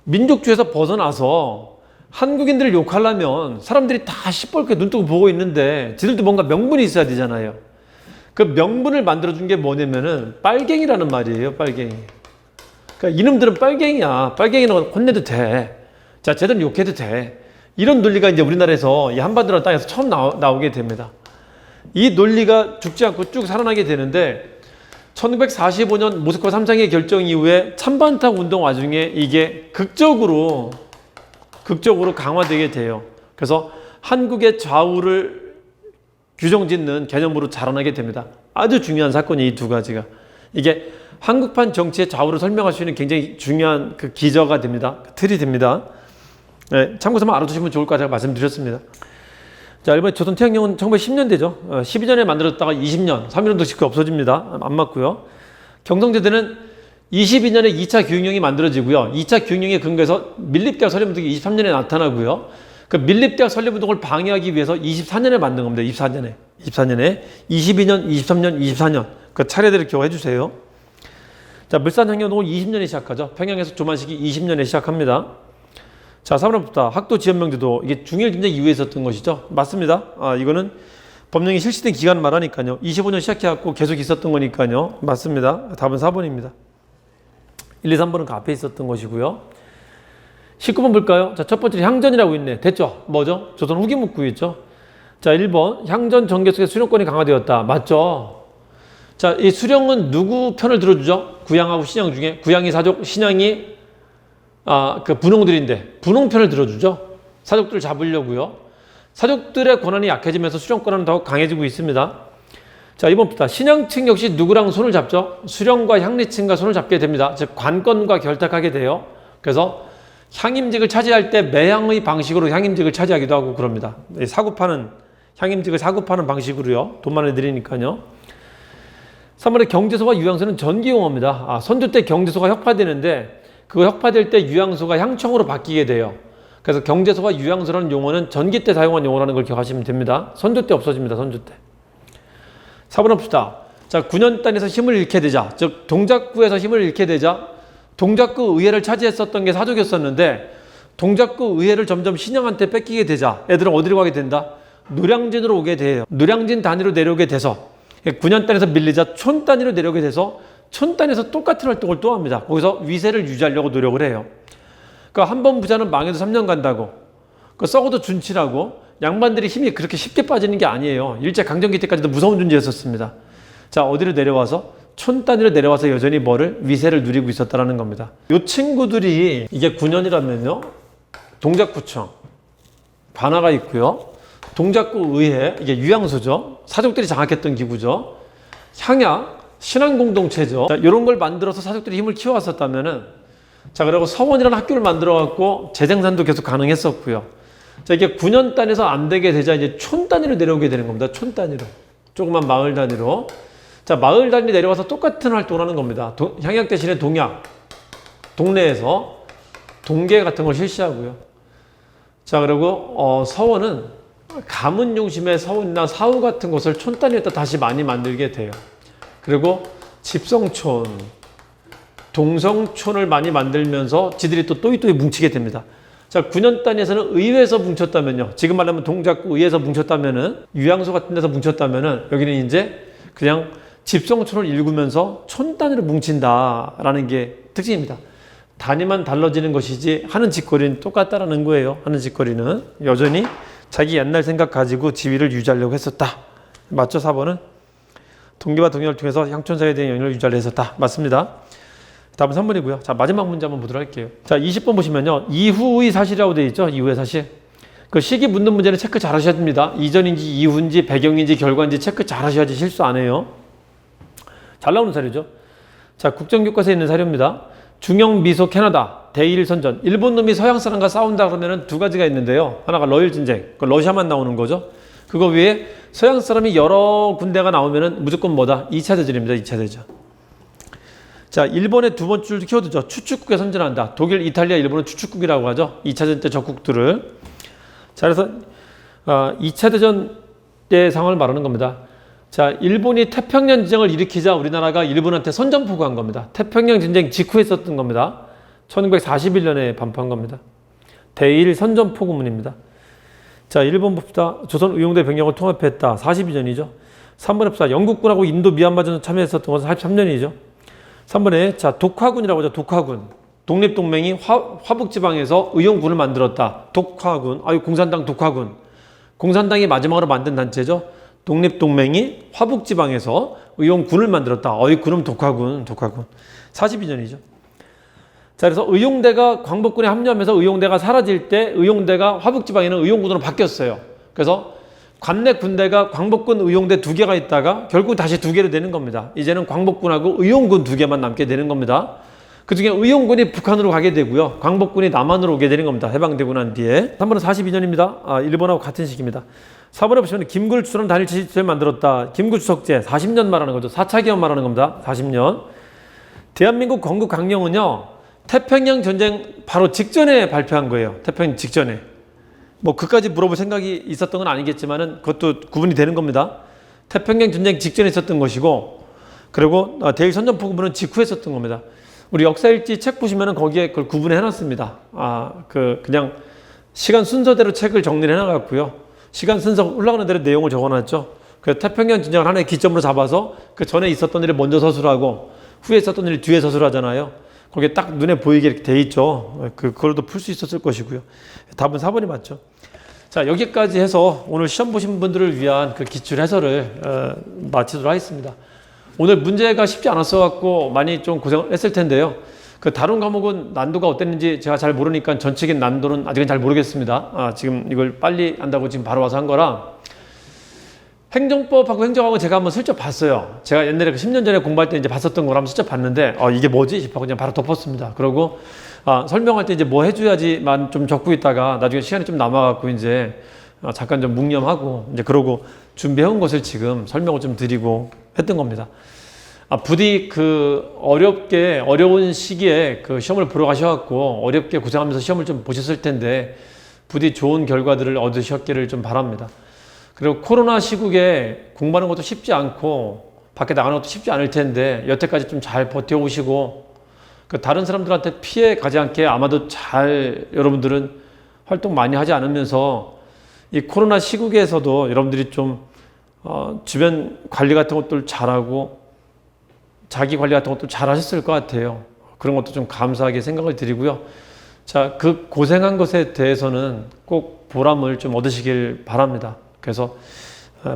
민족주의에서 벗어나서 한국인들을 욕하려면 사람들이 다 시뻘겋게 눈 뜨고 보고 있는데 지들도 뭔가 명분이 있어야 되잖아요. 그 명분을 만들어준 게 뭐냐면은 빨갱이라는 말이에요. 빨갱이. 그러니까 이놈들은 빨갱이야. 빨갱이는 혼내도 돼. 자, 쟤들은 욕해도 돼. 이런 논리가 이제 우리나라에서 이 한반도라는 땅에서 처음 나오게 됩니다. 이 논리가 죽지 않고 쭉 살아나게 되는데 1945년 모스크바 3장의 결정 이후에 찬반탁 운동 와중에 이게 극적으로 강화되게 돼요. 그래서 한국의 좌우를 규정짓는 개념으로 자라나게 됩니다. 아주 중요한 사건이 이 두 가지가. 이게 한국판 정치의 좌우를 설명할 수 있는 굉장히 중요한 그 기저가 됩니다. 틀이 됩니다. 네, 참고서만 알아두시면 좋을 까 제가 말씀드렸습니다. 자, 일본의 조선태양령은 1910년대죠. 12년에 만들어졌다가 20년, 3년도 쉽게 없어집니다. 안 맞고요. 경성제대는 22년에 2차 교육령이 만들어지고요. 2차 교육령에 근거해서 밀립대학 설립운동이 23년에 나타나고요. 그 밀립대학 설립운동을 방해하기 위해서 24년에 만든 겁니다. 24년에. 22년, 23년, 24년. 그 차례대로 기억해 주세요. 자, 물산항해운동을 20년에 시작하죠. 평양에서 조만식이 20년에 시작합니다. 자, 사문화법다. 학도 지연명제도 이게 중일 전쟁 이후에 있었던 것이죠. 맞습니다. 이거는 법령이 실시된 기간을 말하니까요. 25년 시작해갖고 계속 있었던 거니까요. 맞습니다. 답은 4번입니다. 1, 2, 3번은 그 앞에 있었던 것이고요. 19번 볼까요? 자, 첫 번째 향전이라고 있네. 됐죠? 뭐죠? 조선 후기 문구 있죠? 자, 1번 향전 전개 속에 수령권이 강화되었다. 맞죠? 자, 이 수령은 누구 편을 들어주죠? 구양하고 신양 중에 구양이 사족, 신양이 그 분홍들인데 분홍 편을 들어주죠. 사족들을 잡으려고요. 사족들의 권한이 약해지면서 수령 권한은 더욱 강해지고 있습니다. 자, 이번부터 신양층 역시 누구랑 손을 잡죠? 수령과 향리층과 손을 잡게 됩니다. 즉 관건과 결탁하게 돼요. 그래서 향임직을 차지할 때 매향의 방식으로 향임직을 차지하기도 하고 그럽니다. 향임직을 사구파는 방식으로요. 돈만을 들이니까요. 3번에 경제소와 유향소는 전기용어입니다. 선조 때 경제소가 혁파되는데 그거 혁파될 때 유향소가 향청으로 바뀌게 돼요. 그래서 경제소와 유향소라는 용어는 전기 때 사용한 용어라는 걸 기억하시면 됩니다. 선조 때 없어집니다. 선조 때. 4번 봅시다. 자, 9년단에서 힘을 잃게 되자, 즉 동작구에서 힘을 잃게 되자 동작구 의회를 차지했었던 게 사족이었었는데 동작구 의회를 점점 신양한테 뺏기게 되자 애들은 어디로 가게 된다? 노량진으로 오게 돼요. 노량진 단위로 내려오게 돼서 9년단에서 밀리자 촌 단위로 내려오게 돼서 촌단에서 똑같은 활동을 또 합니다. 거기서 위세를 유지하려고 노력을 해요. 그러니까 한 번 부자는 망해도 3년 간다고, 썩어도 준치라고 양반들이 힘이 그렇게 쉽게 빠지는 게 아니에요. 일제강점기 때까지도 무서운 존재였었습니다. 자, 어디로 내려와서? 촌 단위로 내려와서 여전히 위세를 누리고 있었다는 겁니다. 이 친구들이 이게 9년이라면요. 동작구청, 관아가 있고요. 동작구 의회, 이게 유향소죠. 사족들이 장악했던 기구죠. 향약, 신앙공동체죠. 자, 이런 걸 만들어서 사족들이 힘을 키워왔었다면은, 자, 그리고 서원이라는 학교를 만들어갖고 재생산도 계속 가능했었고요. 자, 이게 9년 단에서 안 되게 되자 이제 촌 단위로 내려오게 되는 겁니다. 촌 단위로. 조그만 마을 단위로. 자, 마을 단위 내려와서 똑같은 활동을 하는 겁니다. 향약 대신에 동약, 동네에서 동계 같은 걸 실시하고요. 자, 그리고 서원은 가문 중심의 서원이나 사후 같은 곳을 촌 단위에다 다시 많이 만들게 돼요. 그리고 집성촌, 동성촌을 많이 만들면서 지들이 또 또이또이 뭉치게 됩니다. 자, 9년 단위에서는 의회에서 뭉쳤다면요. 지금 말하면 동작구 의회에서 뭉쳤다면은, 유향소 같은 데서 뭉쳤다면은, 여기는 이제 그냥 집성촌을 일구면서 촌 단위로 뭉친다라는 게 특징입니다. 단위만 달라지는 것이지 하는 짓거리는 똑같다라는 거예요. 하는 짓거리는 여전히 자기 옛날 생각 가지고 지위를 유지하려고 했었다. 맞죠? 4번은? 동기와 동료를 통해서 향촌사에 대한 영향을 유지하려 했었다. 맞습니다. 답은 3번이고요. 자, 마지막 문제 한번 보도록 할게요. 자, 20번 보시면요. 이후의 사실이라고 되어 있죠. 이후의 사실. 그 시기 묻는 문제는 체크 잘 하셔야 됩니다. 이전인지 이후인지 배경인지 결과인지 체크 잘 하셔야지 실수 안 해요. 잘 나오는 사료죠. 자, 국정교과서에 있는 사료입니다. 중영, 미소, 캐나다, 대일 선전. 일본 놈이 서양 사람과 싸운다 그러면 두 가지가 있는데요. 하나가 러일 전쟁. 그 러시아만 나오는 거죠. 그거 위에 서양 사람이 여러 군데가 나오면은 무조건 뭐다? 2차 대전입니다. 2차 대전. 자, 일본의 두 번째 줄도 키워드죠. 추축국에 선전한다. 독일, 이탈리아, 일본은 추축국이라고 하죠. 2차 대전 때 적국들을. 자, 그래서 2차 대전 때 상황을 말하는 겁니다. 자, 일본이 태평양 전쟁을 일으키자 우리나라가 일본한테 선전포고한 겁니다. 태평양 전쟁 직후에 썼던 겁니다. 1941년에 반포한 겁니다. 대일 선전포고문입니다. 자, 1번 봅시다. 조선 의용대 병력을 통합했다. 42년이죠. 3번에 봅시다. 영국군하고 인도 미얀마전에 참여했었던 것은 43년이죠. 3번에 자, 독화군이라고 하죠. 독화군. 독립동맹이 화북지방에서 의용군을 만들었다. 독화군. 공산당 독화군. 공산당이 마지막으로 만든 단체죠. 독립동맹이 화북지방에서 의용군을 만들었다. 그럼 독화군. 42년이죠. 자, 그래서 의용대가 광복군에 합류하면서 의용대가 사라질 때 의용대가 화북지방에는 의용군으로 바뀌었어요. 그래서 관내 군대가 광복군, 의용대 두 개가 있다가 결국 다시 두 개로 되는 겁니다. 이제는 광복군하고 의용군 두 개만 남게 되는 겁니다. 그 중에 의용군이 북한으로 가게 되고요. 광복군이 남한으로 오게 되는 겁니다. 해방되고 난 뒤에. 3번은 42년입니다. 일본하고 같은 시기입니다. 4번에 보시면 김구 주소는 단일 지지체 만들었다. 김구 주석제 40년 말하는 거죠. 4차 기업 말하는 겁니다. 40년. 대한민국 건국 강령은요. 태평양 전쟁 바로 직전에 발표한 거예요. 태평양 직전에. 뭐 그까지 물어볼 생각이 있었던 건 아니겠지만은 그것도 구분이 되는 겁니다. 태평양 전쟁 직전에 있었던 것이고, 그리고 대일 선전포고문은 직후에 썼던 겁니다. 우리 역사일지 책 보시면은 거기에 그걸 구분해 놨습니다. 그냥 시간 순서대로 책을 정리를 해 놔갖고요. 시간 순서 올라가는 대로 내용을 적어 놨죠. 그 태평양 전쟁을 하나의 기점으로 잡아서 그 전에 있었던 일을 먼저 서술하고 후에 있었던 일을 뒤에 서술하잖아요. 거기에 딱 눈에 보이게 이렇게 돼 있죠. 그걸도 풀 수 있었을 것이고요. 답은 4번이 맞죠. 자, 여기까지 해서 오늘 시험 보신 분들을 위한 그 기출 해설을 마치도록 하겠습니다. 오늘 문제가 쉽지 않았어 갖고 많이 좀 고생을 했을 텐데요. 그 다른 과목은 난도가 어땠는지 제가 잘 모르니까 전체적인 난도는 아직은 잘 모르겠습니다. 지금 이걸 빨리 한다고 지금 바로 와서 한 거라. 행정법하고 행정학은 제가 한번 슬쩍 봤어요. 제가 옛날에 10년 전에 공부할 때 이제 봤었던 걸 한번 슬쩍 봤는데, 이게 뭐지? 싶어 그냥 바로 덮었습니다. 그러고, 설명할 때 이제 뭐 해줘야지만 좀 적고 있다가 나중에 시간이 좀 남아갖고 이제 잠깐 좀 묵념하고 이제 그러고 준비해온 것을 지금 설명을 좀 드리고 했던 겁니다. 부디 어려운 시기에 그 시험을 보러 가셔갖고 어렵게 고생하면서 시험을 좀 보셨을 텐데 부디 좋은 결과들을 얻으셨기를 좀 바랍니다. 그리고 코로나 시국에 공부하는 것도 쉽지 않고 밖에 나가는 것도 쉽지 않을 텐데 여태까지 좀 잘 버텨오시고 다른 사람들한테 피해 가지 않게 아마도 잘 여러분들은 활동 많이 하지 않으면서 이 코로나 시국에서도 여러분들이 좀 주변 관리 같은 것들 잘하고 자기 관리 같은 것도 잘 하셨을 것 같아요. 그런 것도 좀 감사하게 생각을 드리고요. 자, 그 고생한 것에 대해서는 꼭 보람을 좀 얻으시길 바랍니다. 그래서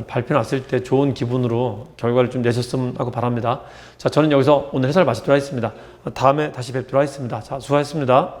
발표 났을 때 좋은 기분으로 결과를 좀 내셨으면 하고 바랍니다. 자, 저는 여기서 오늘 해설 마치도록 하겠습니다. 다음에 다시 뵙도록 하겠습니다. 자, 수고하셨습니다.